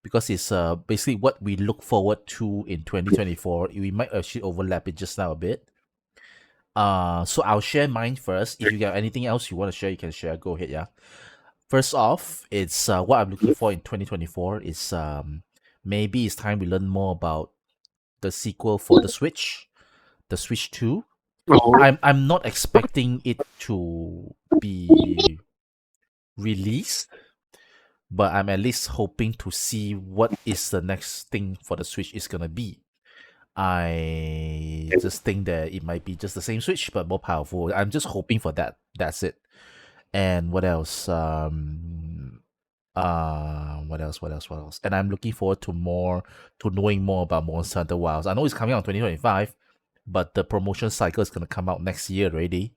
Speaker 1: because it's basically what we look forward to in 2024. We might actually overlap it just now a bit. So I'll share mine first. If you got anything else you want to share, you can share. Go ahead, yeah. First off, it's what I'm looking for in 2024 is maybe it's time we learn more about the sequel for the Switch 2.
Speaker 3: Oh.
Speaker 1: I'm not expecting it to be released, but I'm at least hoping to see what is the next thing for the Switch is gonna be. I just think that it might be just the same Switch but more powerful. I'm just hoping for that. That's it. And what else? What else? What else? What else? And I'm looking forward to knowing more about Monster Hunter Wilds. I know it's coming out in 2025, but the promotion cycle is gonna come out next year already.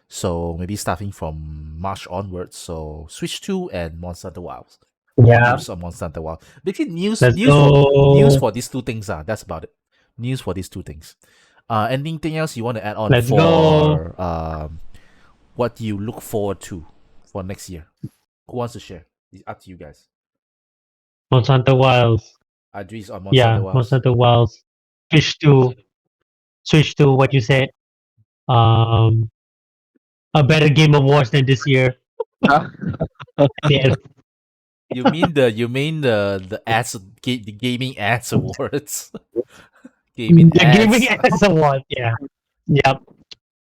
Speaker 1: So maybe starting from March onwards. So Switch 2 and Monster Hunter Wilds. More
Speaker 2: Yeah,
Speaker 1: news on Monster Hunter Wilds. Basically
Speaker 2: let's
Speaker 1: news
Speaker 2: go.
Speaker 1: for these two things. That's about it. News for these two things. Anything else you want to add on
Speaker 2: Let's go.
Speaker 1: for what you look forward to for next year? Who wants to share? It's up to you guys.
Speaker 2: Monster Hunter Wilds.
Speaker 1: Idris on Monster Hunter
Speaker 2: Yeah, Monster
Speaker 1: Wilds.
Speaker 2: Hunter Wilds. Switch to switch to what you said. Um, a better Game Awards than this year.
Speaker 3: Yeah.
Speaker 2: Yeah,
Speaker 1: You mean the gaming ads awards? Gaming
Speaker 2: the Gaming
Speaker 1: ads.
Speaker 2: Ads Award. Yeah, yeah,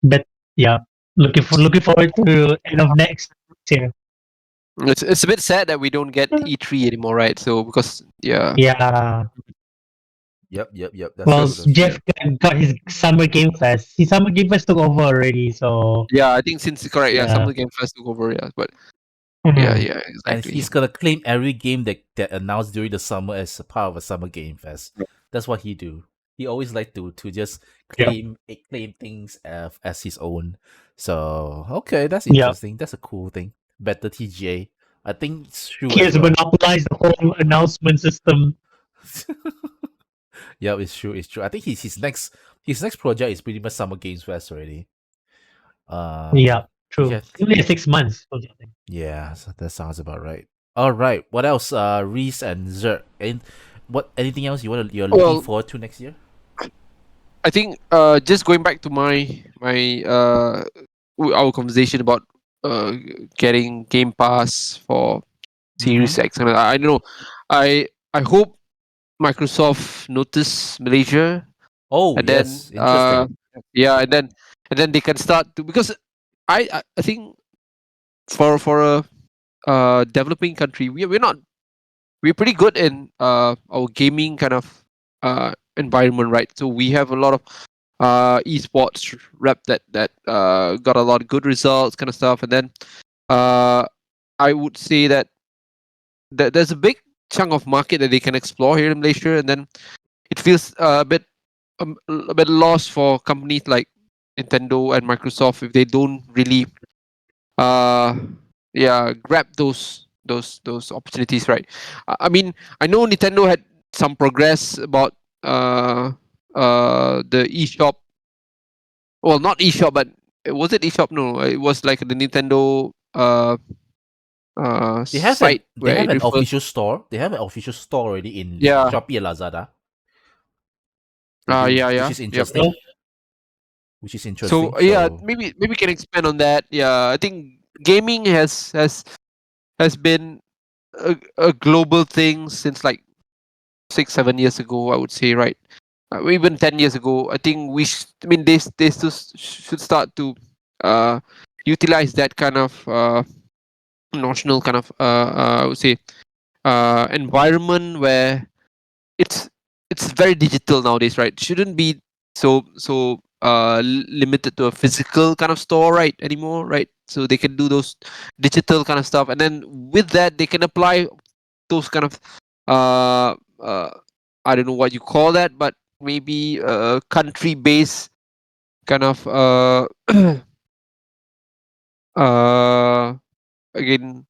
Speaker 2: but yeah, looking forward to end of next year.
Speaker 3: It's a bit sad that we don't get E3 anymore, right? So because
Speaker 2: Yeah.
Speaker 1: Yep. That's
Speaker 2: Well,
Speaker 1: true. That's true.
Speaker 2: Jeff got his Summer Game Fest. His Summer Game Fest took over already, so
Speaker 3: yeah, I think since correct, yeah,
Speaker 2: yeah.
Speaker 3: Summer Game Fest took over, yeah, but
Speaker 2: Mhm.
Speaker 3: yeah,
Speaker 1: And
Speaker 3: exactly.
Speaker 1: he's gonna claim every game that announced during the summer as a part of a summer game fest. That's what he do. He always like to just
Speaker 2: Yeah.
Speaker 1: claim things as his own. So okay, that's
Speaker 2: Yeah.
Speaker 1: interesting. That's a cool thing. Better TGA. I think it's true
Speaker 2: He
Speaker 1: as
Speaker 2: has
Speaker 1: well.
Speaker 2: monopolized the whole announcement system.
Speaker 1: Yeah, it's true. It's true. I think his next project is pretty much Summer Games Fest already.
Speaker 2: Yeah, true.
Speaker 1: Yeah,
Speaker 2: Only 6 months or something.
Speaker 1: yeah. So that sounds about right. All right. What else? Reese and Zerg. And what? Anything else you're looking
Speaker 3: Well,
Speaker 1: forward to next year?
Speaker 3: I think just going back to my our conversation about uh getting Game Pass for
Speaker 1: Mm-hmm.
Speaker 3: Series X, and I don't know, I hope Microsoft notice Malaysia,
Speaker 1: Oh
Speaker 3: and then
Speaker 1: yes, interesting.
Speaker 3: yeah, and then they can start to, because I think for a developing country, we're pretty good in our gaming kind of environment, right? So we have a lot of esports rep that got a lot of good results, kind of stuff, and then uh I would say that there's a big chunk of market that they can explore here in Malaysia, and then it feels a bit lost for companies like Nintendo and Microsoft if they don't really uh grab those opportunities, right? I mean, I know Nintendo had some progress about the eShop. Well, not eShop, but was it eShop? No, it was like the Nintendo site
Speaker 1: They
Speaker 3: where
Speaker 1: have
Speaker 3: it
Speaker 1: an
Speaker 3: refers.
Speaker 1: official store. They have an official store already in
Speaker 3: Yeah.
Speaker 1: Shopee and Lazada. They do,
Speaker 3: Yeah. Yep.
Speaker 2: Well,
Speaker 1: which is
Speaker 3: So
Speaker 1: interesting.
Speaker 3: yeah,
Speaker 1: So
Speaker 3: maybe can expand on that. Yeah, I think gaming has been a global thing since like 6 7 years ago, I would say, right? Even 10 years ago, I think I mean they still should start to uh utilize that kind of notional kind of I would say environment where it's it's very digital nowadays, right? Shouldn't be limited to a physical kind of store, right, anymore, right? So they can do those digital kind of stuff, and then with that they can apply those kind of uh, uh I don't know what you call that, but maybe country based kind of uh again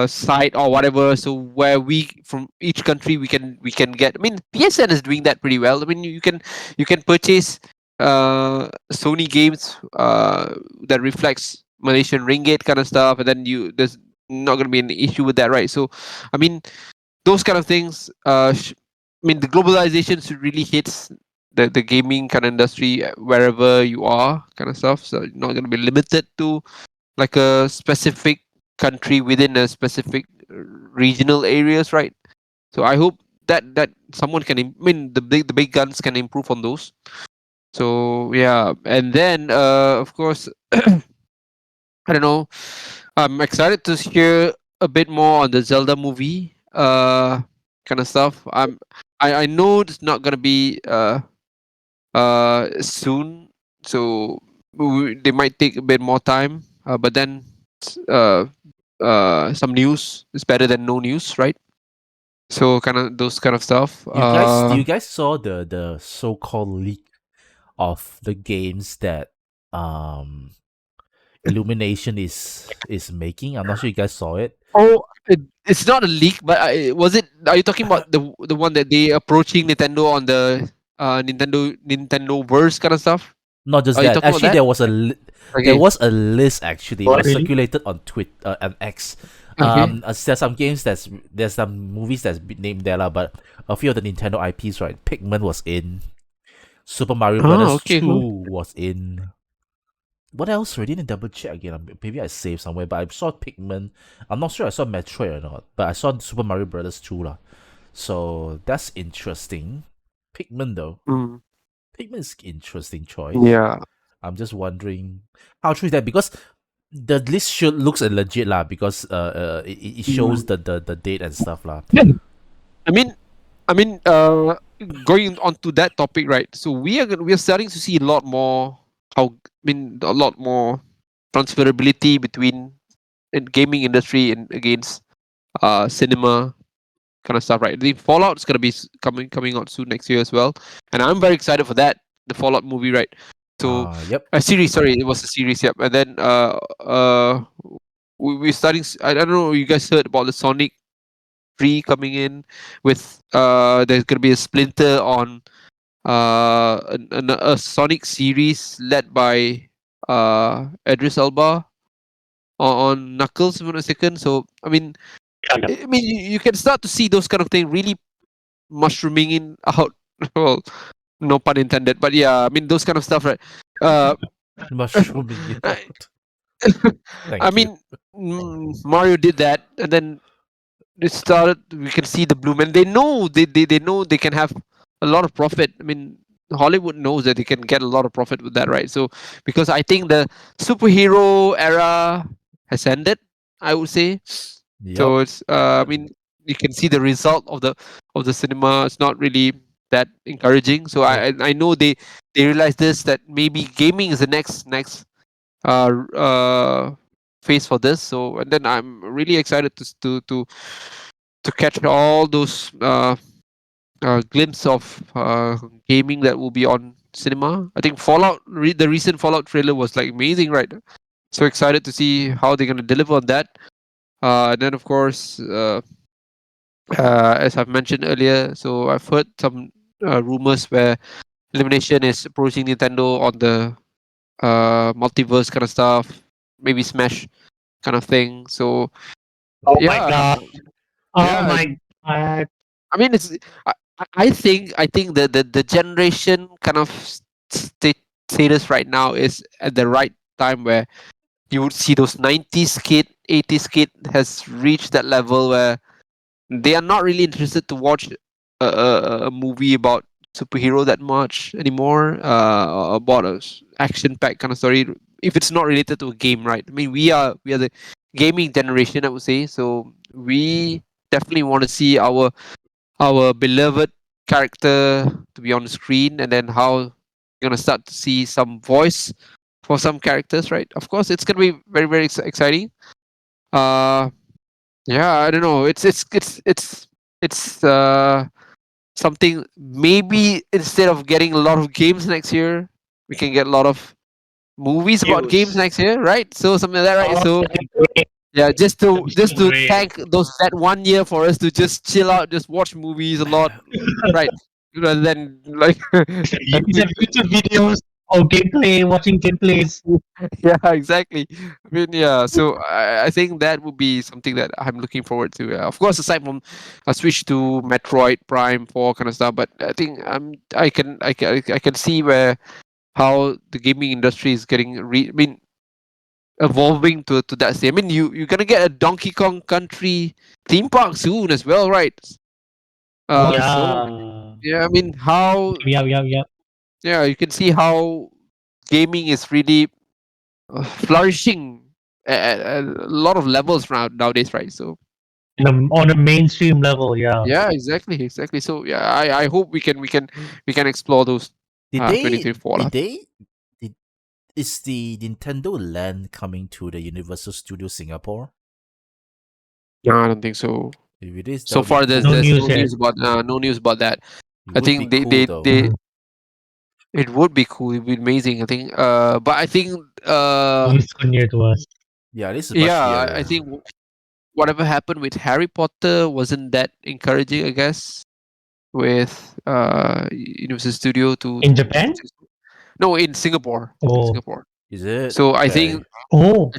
Speaker 3: site or whatever, so where we from each country we can get. I mean, PSN is doing that pretty well. I mean, you can purchase Sony games that reflects Malaysian ringgit kind of stuff, and then there's not going to be an issue with that, right? So I mean, those kind of things I mean, the globalization should really hits the gaming kind of industry wherever you are kind of stuff, so you're not going to be limited to like a specific country within a specific regional areas, right? So I hope that someone can I mean the big guns can improve on those. So yeah, and then of course I don't know, I'm excited to hear a bit more on the Zelda movie kind of stuff. I know it's not gonna be soon, so they might take a bit more time, but then uh some news is better than no news, right? So kind of those kind of stuff.
Speaker 1: Do you guys saw the so-called leak of the games that um Illumination is making? I'm not sure you guys saw it.
Speaker 3: Oh, it's not a leak, but was it? Are you talking about the one that they approaching Nintendo on the Nintendo verse kind of stuff?
Speaker 1: Not just
Speaker 3: Are you
Speaker 1: that.
Speaker 3: talking about
Speaker 1: Actually,
Speaker 3: that?
Speaker 1: there
Speaker 3: Okay.
Speaker 1: was a list. Actually, it
Speaker 2: What,
Speaker 1: was
Speaker 2: really?
Speaker 1: circulated on Twitter and X.
Speaker 3: Okay.
Speaker 1: There's some games there's some movies that's been named there lah, but a few of the Nintendo IPs, right? Pikmin was in. Super Mario
Speaker 3: Oh,
Speaker 1: Brothers
Speaker 3: okay. Cool.
Speaker 1: 2 was in. What else? I didn't double check again. Maybe I saved somewhere, but I saw Pikmin. I'm not sure I saw Metroid or not, but I saw Super Mario Brothers 2 lah. So that's interesting. Pikmin though.
Speaker 3: Mm,
Speaker 1: Pikmin is interesting choice.
Speaker 3: yeah.
Speaker 1: I'm just wondering how true is that, because the list should looks legit lah, because it shows the date and stuff lah.
Speaker 3: I mean, going on to that topic, right? So we are starting to see a lot more a lot more transferability between in gaming industry and against cinema kind of stuff, right? The Fallout is gonna be coming out soon next year as well, and I'm very excited for that. The Fallout movie, right? So
Speaker 1: Yep.
Speaker 3: a series, sorry, it was a series, yep. And then we're starting. I don't know. You guys heard about the Sonic 3 coming in with there's gonna be a splinter on a Sonic series led by Idris Elba on Knuckles, if I'm not mistaken. So I mean you can start to see those kind of things really mushrooming in out. Well, no pun intended, but yeah, I mean those kind of stuff, right? Uh,
Speaker 1: Mushrooming it
Speaker 3: I,
Speaker 1: out.
Speaker 3: I
Speaker 1: Thank you.
Speaker 3: mean, Mario did that, and then it started. We can see the bloom, and they know they can have a lot of profit. I mean, Hollywood knows that they can get a lot of profit with that, right? So because I think the superhero era has ended, I would say.
Speaker 1: Yep.
Speaker 3: So it's I mean you can see the result of the cinema. It's not really that encouraging. So I know they realize this, that maybe gaming is the next phase for this. So and then I'm really excited to catch all those glimpse of gaming that will be on cinema. I think the recent Fallout trailer was like amazing, right? So excited to see how they're gonna deliver on that. And then of course, as I've mentioned earlier, so I've heard some rumors where Illumination is approaching Nintendo on the multiverse kind of stuff, maybe Smash kind of thing. So
Speaker 2: Oh my
Speaker 3: yeah,
Speaker 2: god. Oh
Speaker 3: yeah.
Speaker 2: my god.
Speaker 3: I mean, I think the generation kind of status right now is at the right time where you would see those 90s kid, 80s kid has reached that level where they are not really interested to watch a movie about superhero that much anymore. About a action packed kind of story. if it's not related to a game, right? I mean, we are the gaming generation, I would say. So we definitely want to see our beloved character to be on the screen, and then how you're gonna start to see some voice for some characters, right? Of course, it's gonna be very very exciting. Uh, yeah, I don't know. It's something. Maybe instead of getting a lot of games next year, we can get a lot of movies about games
Speaker 2: News.
Speaker 3: next year, right? So something like that, right?
Speaker 2: Oh,
Speaker 3: So
Speaker 2: that'd be great.
Speaker 3: yeah, just
Speaker 2: That'd
Speaker 3: to
Speaker 2: be so great.
Speaker 3: thank that 1 year for us to just chill out, just watch movies a lot, right? Rather than like
Speaker 2: Use of YouTube videos or gameplay, watching gameplays.
Speaker 3: yeah, exactly. I mean, yeah. So I think that would be something that I'm looking forward to. Of course, aside from a switch to Metroid Prime 4 kind of stuff, but I think I can see where how the gaming industry is getting I mean evolving to that state. I mean, you're gonna get a Donkey Kong Country theme park soon as well, right? So
Speaker 2: Yeah.
Speaker 3: yeah, I mean, how
Speaker 2: Yeah.
Speaker 3: yeah, you can see how gaming is really flourishing at a lot of levels nowadays, right? So
Speaker 2: On a mainstream level, yeah.
Speaker 3: yeah, exactly. So yeah, I hope we can explore those
Speaker 1: Did they
Speaker 3: 2024 lah.
Speaker 1: did they did is the Nintendo Land coming to the Universal Studio Singapore?
Speaker 3: No, I don't think so.
Speaker 1: If it is, that
Speaker 3: So
Speaker 1: would be
Speaker 3: far, there's
Speaker 1: cool.
Speaker 2: No news yet.
Speaker 3: no news about that.
Speaker 1: It
Speaker 3: I
Speaker 1: would be
Speaker 3: think
Speaker 1: cool though.
Speaker 3: they it would be cool. It'd be amazing. I think. But I think.
Speaker 2: It's so near to us.
Speaker 1: Yeah, this is much
Speaker 3: Yeah.
Speaker 1: nearer.
Speaker 3: I think whatever happened with Harry Potter wasn't that encouraging. I guess with Universal Studio to
Speaker 2: In Japan?
Speaker 3: no, in Singapore.
Speaker 2: Oh.
Speaker 3: Singapore.
Speaker 1: Is it?
Speaker 3: So I
Speaker 1: Okay.
Speaker 3: think
Speaker 2: Oh.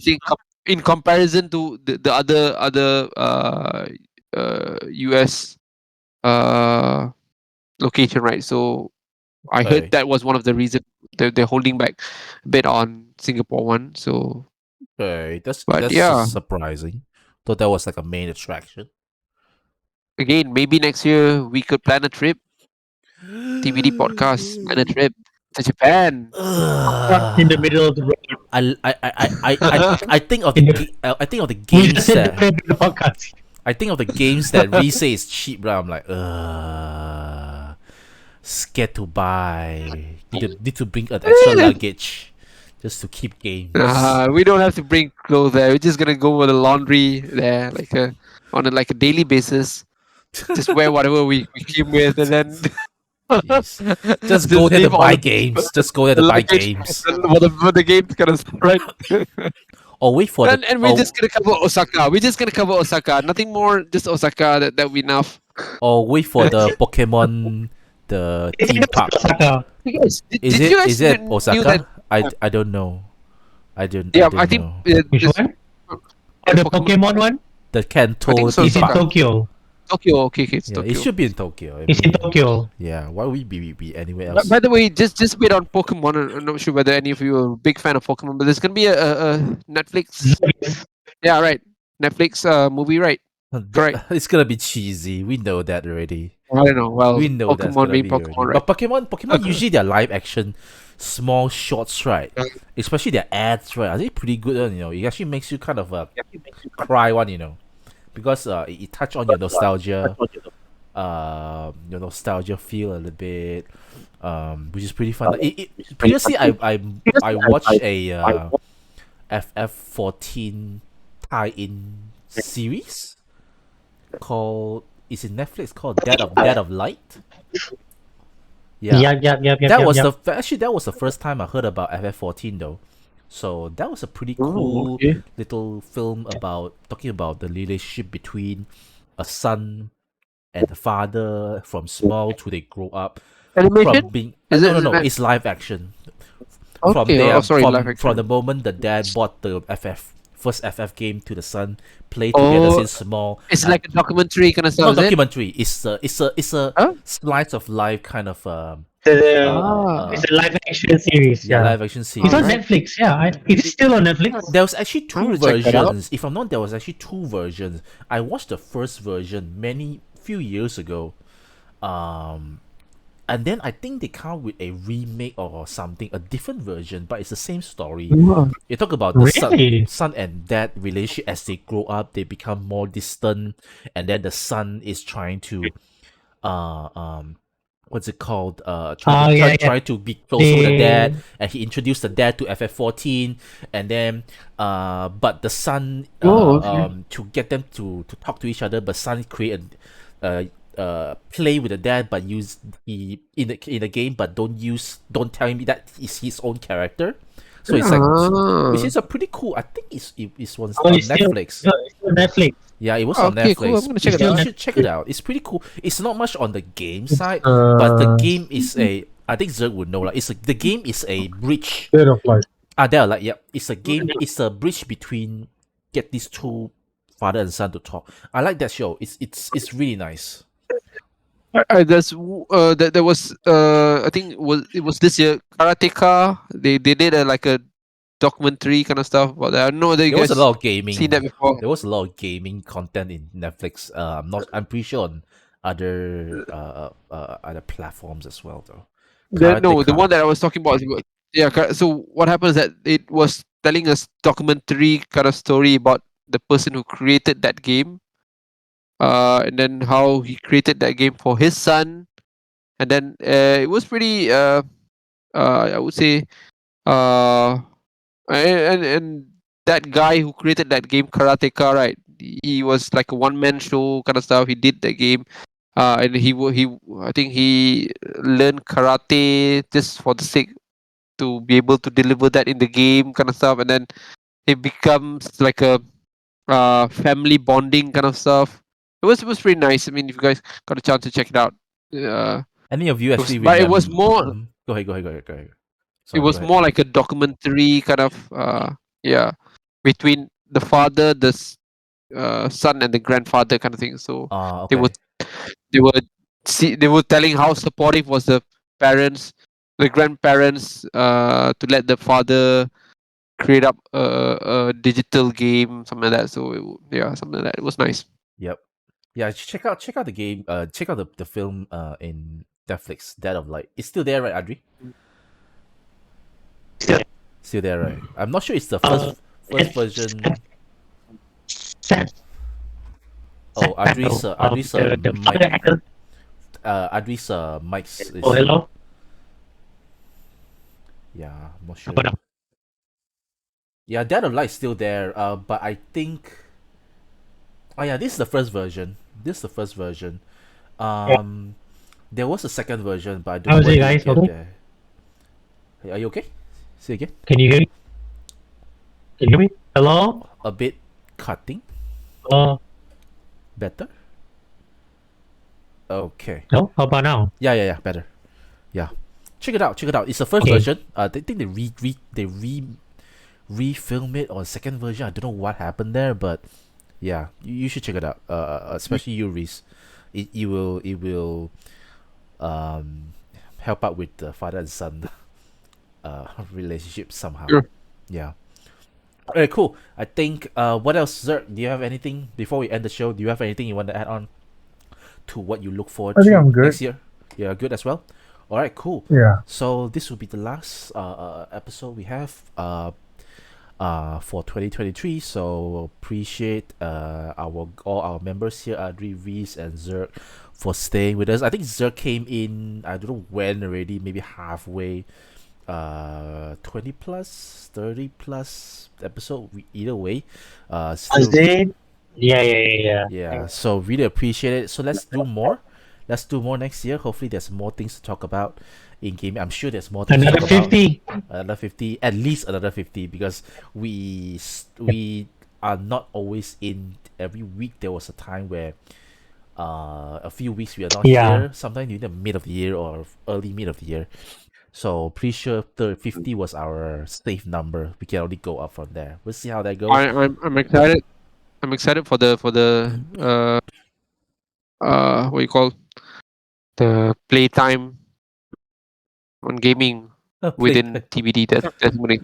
Speaker 3: in comparison to the other US location, right? So I
Speaker 1: Okay.
Speaker 3: heard that was one of the reasons they're holding back a bit on Singapore one. So
Speaker 1: Okay,
Speaker 3: but
Speaker 1: that's
Speaker 3: yeah,
Speaker 1: surprising. Thought that was like a main attraction.
Speaker 3: again, maybe next year we could plan a trip. TBD podcast, plan a trip to Japan.
Speaker 2: In the middle of the road.
Speaker 1: I think of
Speaker 2: In
Speaker 1: the
Speaker 2: the-
Speaker 1: I think of the
Speaker 2: We
Speaker 1: games
Speaker 2: just said
Speaker 1: that
Speaker 2: the podcast.
Speaker 1: I think of the games that we say is cheap, bro. I'm like, scared to buy. Need to bring an extra luggage just to keep games.
Speaker 3: We don't have to bring clothes there. We're just gonna go with the laundry there, like on a daily basis. Just wear whatever we came with, and then
Speaker 1: Jeez. Just go there to
Speaker 3: leave all
Speaker 1: buy
Speaker 3: the-
Speaker 1: games. Just go there
Speaker 3: the
Speaker 1: to buy
Speaker 3: luggage
Speaker 1: games.
Speaker 3: for the games kind of stuff, right?
Speaker 1: Or wait for
Speaker 3: and we're
Speaker 1: or,
Speaker 3: just gonna cover Osaka. We're just gonna cover Osaka. Nothing more. Just Osaka. That we enough.
Speaker 1: or wait for the Pokemon the theme park.
Speaker 2: Osaka.
Speaker 3: You guys, did
Speaker 1: Is
Speaker 3: you guys
Speaker 1: is it
Speaker 3: knew
Speaker 1: Osaka?
Speaker 3: that-
Speaker 1: I don't know. I don't
Speaker 3: Yeah,
Speaker 1: don't
Speaker 3: I think
Speaker 1: know.
Speaker 2: Which one? Oh, the Pokemon one?
Speaker 1: The Kanto
Speaker 3: I think so,
Speaker 1: theme
Speaker 2: It's in
Speaker 1: park.
Speaker 2: Tokyo.
Speaker 3: Tokyo. Okay, it's
Speaker 1: Yeah,
Speaker 3: Tokyo.
Speaker 1: it should be in Tokyo. I
Speaker 2: It's in
Speaker 1: mean,
Speaker 2: Tokyo.
Speaker 1: yeah, why would we be anywhere else?
Speaker 3: By the way, just wait on Pokemon. I'm not sure whether any of you are a big fan of Pokemon, but there's gonna be a Netflix. Yeah, right. Netflix movie, right? Correct.
Speaker 1: It's gonna be cheesy. We know that already.
Speaker 3: I don't know. Well,
Speaker 1: We know that's
Speaker 3: Pokemon
Speaker 1: gonna
Speaker 3: being
Speaker 1: be
Speaker 3: Pokemon,
Speaker 1: already.
Speaker 3: right?
Speaker 1: But Pokemon usually they're live action, small shorts, right? Especially their ads, right? Are they pretty good? You know, it actually makes you kind of cry one, you know, because it touch on your nostalgia, your nostalgia feel a little bit, which is pretty fun. Previously, I watched a FF14 tie-in series called it's in Netflix called Dead of Light. Yeah, that was actually that was the first time I heard about FF14 though. So that was a pretty cool
Speaker 3: okay.
Speaker 1: little film about talking about the relationship between a son and the father from small to they grow up
Speaker 3: Animation?
Speaker 1: from being
Speaker 3: Is
Speaker 1: no
Speaker 3: it-
Speaker 1: no
Speaker 3: is
Speaker 1: no
Speaker 3: it-
Speaker 1: it's live action.
Speaker 3: Okay.
Speaker 1: From there,
Speaker 3: sorry, live
Speaker 1: from
Speaker 3: action.
Speaker 1: the moment the dad bought the first FF game to the son, play together
Speaker 3: Oh,
Speaker 1: since small.
Speaker 3: It's like a documentary kind of stuff.
Speaker 1: Not
Speaker 3: Is it?
Speaker 1: documentary. It's a
Speaker 3: Huh?
Speaker 1: slice of life kind of
Speaker 2: It's a live action series.
Speaker 1: yeah,
Speaker 2: Yeah.
Speaker 1: live action series.
Speaker 2: It's on
Speaker 3: Alright.
Speaker 2: Netflix. Yeah. It's still on Netflix.
Speaker 1: There was actually two
Speaker 3: I'm gonna check that out.
Speaker 1: versions. If I'm not, there was actually two versions. I watched the first version few years ago. and then I think they come with a remake or something, a different version, but it's the same story.
Speaker 2: Wow.
Speaker 1: You talk about the
Speaker 2: Really?
Speaker 1: son and dad relationship as they grow up, they become more distant, and then the son is trying to, uh, um, what's it called?
Speaker 2: Oh yeah, yeah.
Speaker 1: Try to be closer with the
Speaker 2: They,
Speaker 1: dad, and he introduced the dad to FF14, and then, but the son,
Speaker 3: Oh, okay.
Speaker 1: to get them to talk to each other, but son create play with the dad, but use the in the game, but don't tell him that is his own character. So it's like, which
Speaker 3: Ah.
Speaker 1: is a pretty cool. I think it's on
Speaker 2: oh, it's still,
Speaker 1: Netflix.
Speaker 2: it's still Netflix.
Speaker 1: Yeah, it was on
Speaker 3: Okay, cool. I'm
Speaker 1: Netflix.
Speaker 3: gonna check it
Speaker 2: Still
Speaker 1: You
Speaker 3: out.
Speaker 1: should check it out. It's pretty cool. It's not much on the game
Speaker 2: It's,
Speaker 1: side, but the game is a. I think Zerg would know. Like, the game is a bridge.
Speaker 5: Dead of Light.
Speaker 1: They're like, yep. It's a game. It's a bridge between get these two father and son to talk. I like that show. It's really nice.
Speaker 3: There was I think it was this year Karateka. They did like a documentary kind of stuff about that. I don't know whether you
Speaker 1: There was a
Speaker 3: guys
Speaker 1: lot of
Speaker 3: seen
Speaker 1: gaming.
Speaker 3: that before.
Speaker 1: There was a lot of gaming content in Netflix. I'm pretty sure on other platforms as well though.
Speaker 3: No, the
Speaker 1: Karateka.
Speaker 3: one that I was talking about is so what happens that it was telling us documentary kind of story about the person who created that game, and then how he created that game for his son, and then it was pretty I would say uh and that guy who created that game Karateka, right? He was like a one man show kind of stuff. He did that game, and he I think he learned karate just for the sake to be able to deliver that in the game kind of stuff, and then it becomes like a family bonding kind of stuff. It was pretty nice. I mean, if you guys got a chance to check it out, uh,
Speaker 1: Any of you actually
Speaker 3: but it was
Speaker 1: remember?
Speaker 3: more
Speaker 1: Go ahead. Go ahead. Go ahead. Go ahead.
Speaker 3: it
Speaker 1: Sorry. Go
Speaker 3: was
Speaker 1: ahead.
Speaker 3: more like a documentary kind of yeah, between the father, son, and the grandfather kind of thing. So they
Speaker 1: Okay.
Speaker 3: were they were they were telling how supportive was the parents, the grandparents, to let the father create up a digital game, something like that. So yeah, something like that. It was nice.
Speaker 1: Yep. Yeah. Check out the game. Check out the film. In Netflix. Dead of Light. It's still there, right, Adri?
Speaker 2: still,
Speaker 1: Still there, right? I'm not sure it's the
Speaker 2: uh,
Speaker 1: first
Speaker 2: it's
Speaker 1: version.
Speaker 2: sad,
Speaker 1: Oh,
Speaker 2: sad battle of
Speaker 1: Adri's
Speaker 2: the
Speaker 1: mic.
Speaker 2: father actor.
Speaker 1: Adri's mics
Speaker 2: Oh
Speaker 1: is.
Speaker 2: hello.
Speaker 1: Yeah, I'm not sure.
Speaker 2: Apa dah?
Speaker 1: Yeah, Dead of Light is still there. But I think. Oh yeah, this is the first version. This is the first version. There was a second version, but I don't know
Speaker 2: How's
Speaker 1: when
Speaker 2: it,
Speaker 1: did it
Speaker 2: guys?
Speaker 1: get
Speaker 2: Okay.
Speaker 1: there. Hey, are you okay? Say again.
Speaker 2: Can you hear me? Can you hear me? Hello.
Speaker 1: A bit cutting.
Speaker 2: Hello.
Speaker 1: Better. Okay.
Speaker 2: No. How about now?
Speaker 1: Yeah. Better. Yeah. Check it out. Check it out. It's the first
Speaker 2: Okay.
Speaker 1: version. They think they refilm it on second version. I don't know what happened there, but yeah, you should check it out. Especially you, Reese. It will help out with the father and son relationship somehow.
Speaker 3: Sure.
Speaker 1: Yeah. Alright, cool. I think what else, Zerg? Do you have anything before we end the show? Do you have anything you want to add on to what you look forward
Speaker 5: I think
Speaker 1: to
Speaker 5: I'm good.
Speaker 1: next year? Yeah, good as well. Alright, cool.
Speaker 5: Yeah.
Speaker 1: So this will be the last episode we have for 2023. So appreciate all our members here, Adri, Reese, and Zerg, for staying with us. I think Zerg came in, I don't know when already, maybe halfway, 20 plus, 30 plus episode. Either way, still,
Speaker 2: it? Yeah.
Speaker 1: yeah. So really appreciate it. So let's do more. Let's do more next year. Hopefully, there's more things to talk about in gaming. I'm sure there's more things to
Speaker 2: Another
Speaker 1: talk about.
Speaker 2: 50.
Speaker 1: Another 50, at least another 50, because we are not always in every week. There was a time where a few weeks we are not
Speaker 2: Yeah.
Speaker 1: here, sometimes in the mid of the year or early mid of the year. So pretty sure the 50 was our safe number. We can only go up from there. We'll see how that goes.
Speaker 3: I'm excited. I'm excited for the what you call the playtime on gaming within
Speaker 1: Playtime.
Speaker 3: TBD. That's gonna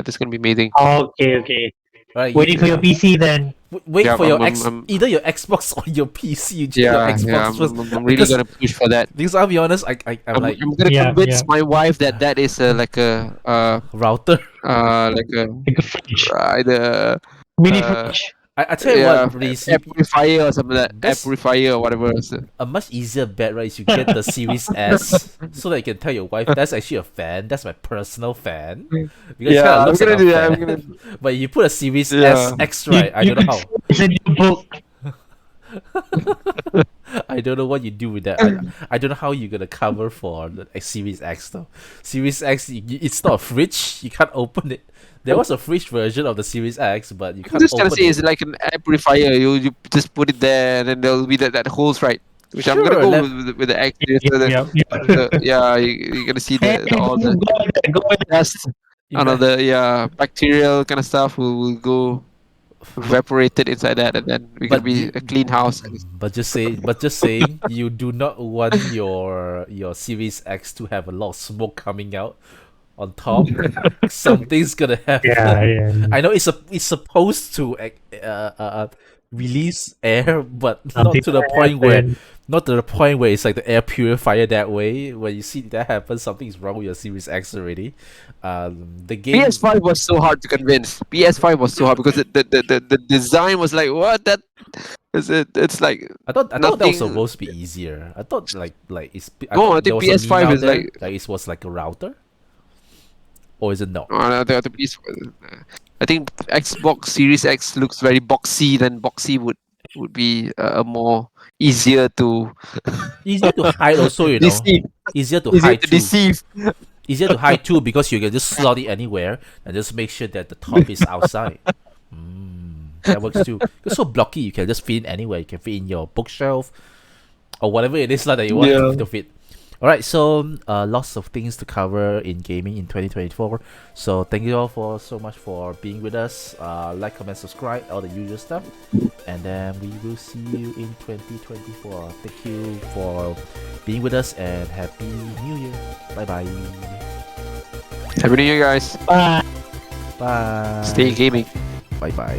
Speaker 3: that's gonna be amazing.
Speaker 2: Okay.
Speaker 1: Right?
Speaker 2: Waiting for your PC then.
Speaker 1: Wait
Speaker 3: Yeah,
Speaker 1: for your
Speaker 3: I'm-
Speaker 1: either your Xbox or your PC. You check your
Speaker 3: Yeah,
Speaker 1: Xbox first.
Speaker 3: I'm really gonna push for that.
Speaker 1: Because I'll be honest, I'm like
Speaker 3: I'm gonna
Speaker 2: Yeah,
Speaker 3: convince
Speaker 2: yeah.
Speaker 3: my wife that that is like a
Speaker 1: router.
Speaker 3: like a
Speaker 2: Like a fridge.
Speaker 3: either
Speaker 2: Mini
Speaker 3: uh,
Speaker 2: fridge.
Speaker 1: I tell you
Speaker 3: yeah
Speaker 1: what, please,
Speaker 3: air purifier or something like air
Speaker 1: That's-
Speaker 3: purifier or whatever. So,
Speaker 1: a much easier bet, right, is you get the Series S so that you can tell your wife that's actually a fan. That's my personal fan. Because it kind
Speaker 3: yeah,
Speaker 1: of
Speaker 3: I'm
Speaker 1: looks like
Speaker 3: gonna
Speaker 1: a
Speaker 3: do that. I'm
Speaker 1: fan.
Speaker 3: gonna.
Speaker 1: But you put a Series
Speaker 3: Yeah.
Speaker 1: S X, right? I
Speaker 2: You
Speaker 1: don't know
Speaker 2: could
Speaker 1: how.
Speaker 2: it's in your book.
Speaker 1: I don't know what you do with that. I don't know how you're gonna cover for the Series X though. Series X, it's not a fridge. You can't open it. There was a fridge version of the Series X, but you
Speaker 3: I'm
Speaker 1: can't
Speaker 3: just trying
Speaker 1: open
Speaker 3: to say
Speaker 1: it.
Speaker 3: it's like an air purifier. You just put it there, and then there'll be that holes, right? Which I'm gonna
Speaker 1: Sure,
Speaker 3: go
Speaker 1: let-
Speaker 3: with the X. So
Speaker 2: Yeah, yeah.
Speaker 3: yeah, you're gonna see
Speaker 2: Hey,
Speaker 3: all
Speaker 2: go
Speaker 3: the
Speaker 2: with that, go with that.
Speaker 3: dust,
Speaker 1: ima-
Speaker 3: bacterial kind of stuff will go evaporated inside that, and then we're gonna
Speaker 1: But
Speaker 3: be
Speaker 1: you,
Speaker 3: a clean house.
Speaker 1: but just saying, you do not want your Series X to have a lot of smoke coming out on top. Something's gonna happen.
Speaker 2: Yeah, yeah.
Speaker 1: I know it's supposed to release air, but not
Speaker 2: Something
Speaker 1: to the
Speaker 2: gonna
Speaker 1: point where
Speaker 2: happen.
Speaker 1: not to the point where it's like the air purifier that way. When you see that happen, something's wrong with your Series X already. The game.
Speaker 3: PS5 was so hard to convince. PS5 was so hard because the design was like what that is it's like
Speaker 1: I thought that was
Speaker 3: nothing-
Speaker 1: supposed to be easier. I thought I
Speaker 3: No,
Speaker 1: thought
Speaker 3: I
Speaker 1: there
Speaker 3: think
Speaker 1: was a meme
Speaker 3: PS5
Speaker 1: out
Speaker 3: is
Speaker 1: there,
Speaker 3: like
Speaker 1: it was like a router, or is it not?
Speaker 3: the PS5. I think Xbox Series X looks very boxy. Then boxy would be a more easier to
Speaker 1: Easier to hide also, you know.
Speaker 3: deceive.
Speaker 1: Easier to
Speaker 3: Easier
Speaker 1: hide
Speaker 3: to
Speaker 1: too.
Speaker 3: deceive.
Speaker 1: Easier to hide too because you can just slot it anywhere and just make sure that the top is outside. That works too. It's so blocky, you can just fit in anywhere. You can fit in your bookshelf or whatever it is that you want
Speaker 3: Yeah.
Speaker 1: to fit. Alright, so lots of things to cover in gaming in 2024. So thank you all so much for being with us. Like, comment, subscribe, all the usual stuff. And then we will see you in 2024. Thank you for being with us and Happy New Year. Bye bye.
Speaker 3: Happy New Year, guys.
Speaker 2: Bye.
Speaker 1: Bye.
Speaker 3: Stay gaming.
Speaker 1: Bye bye.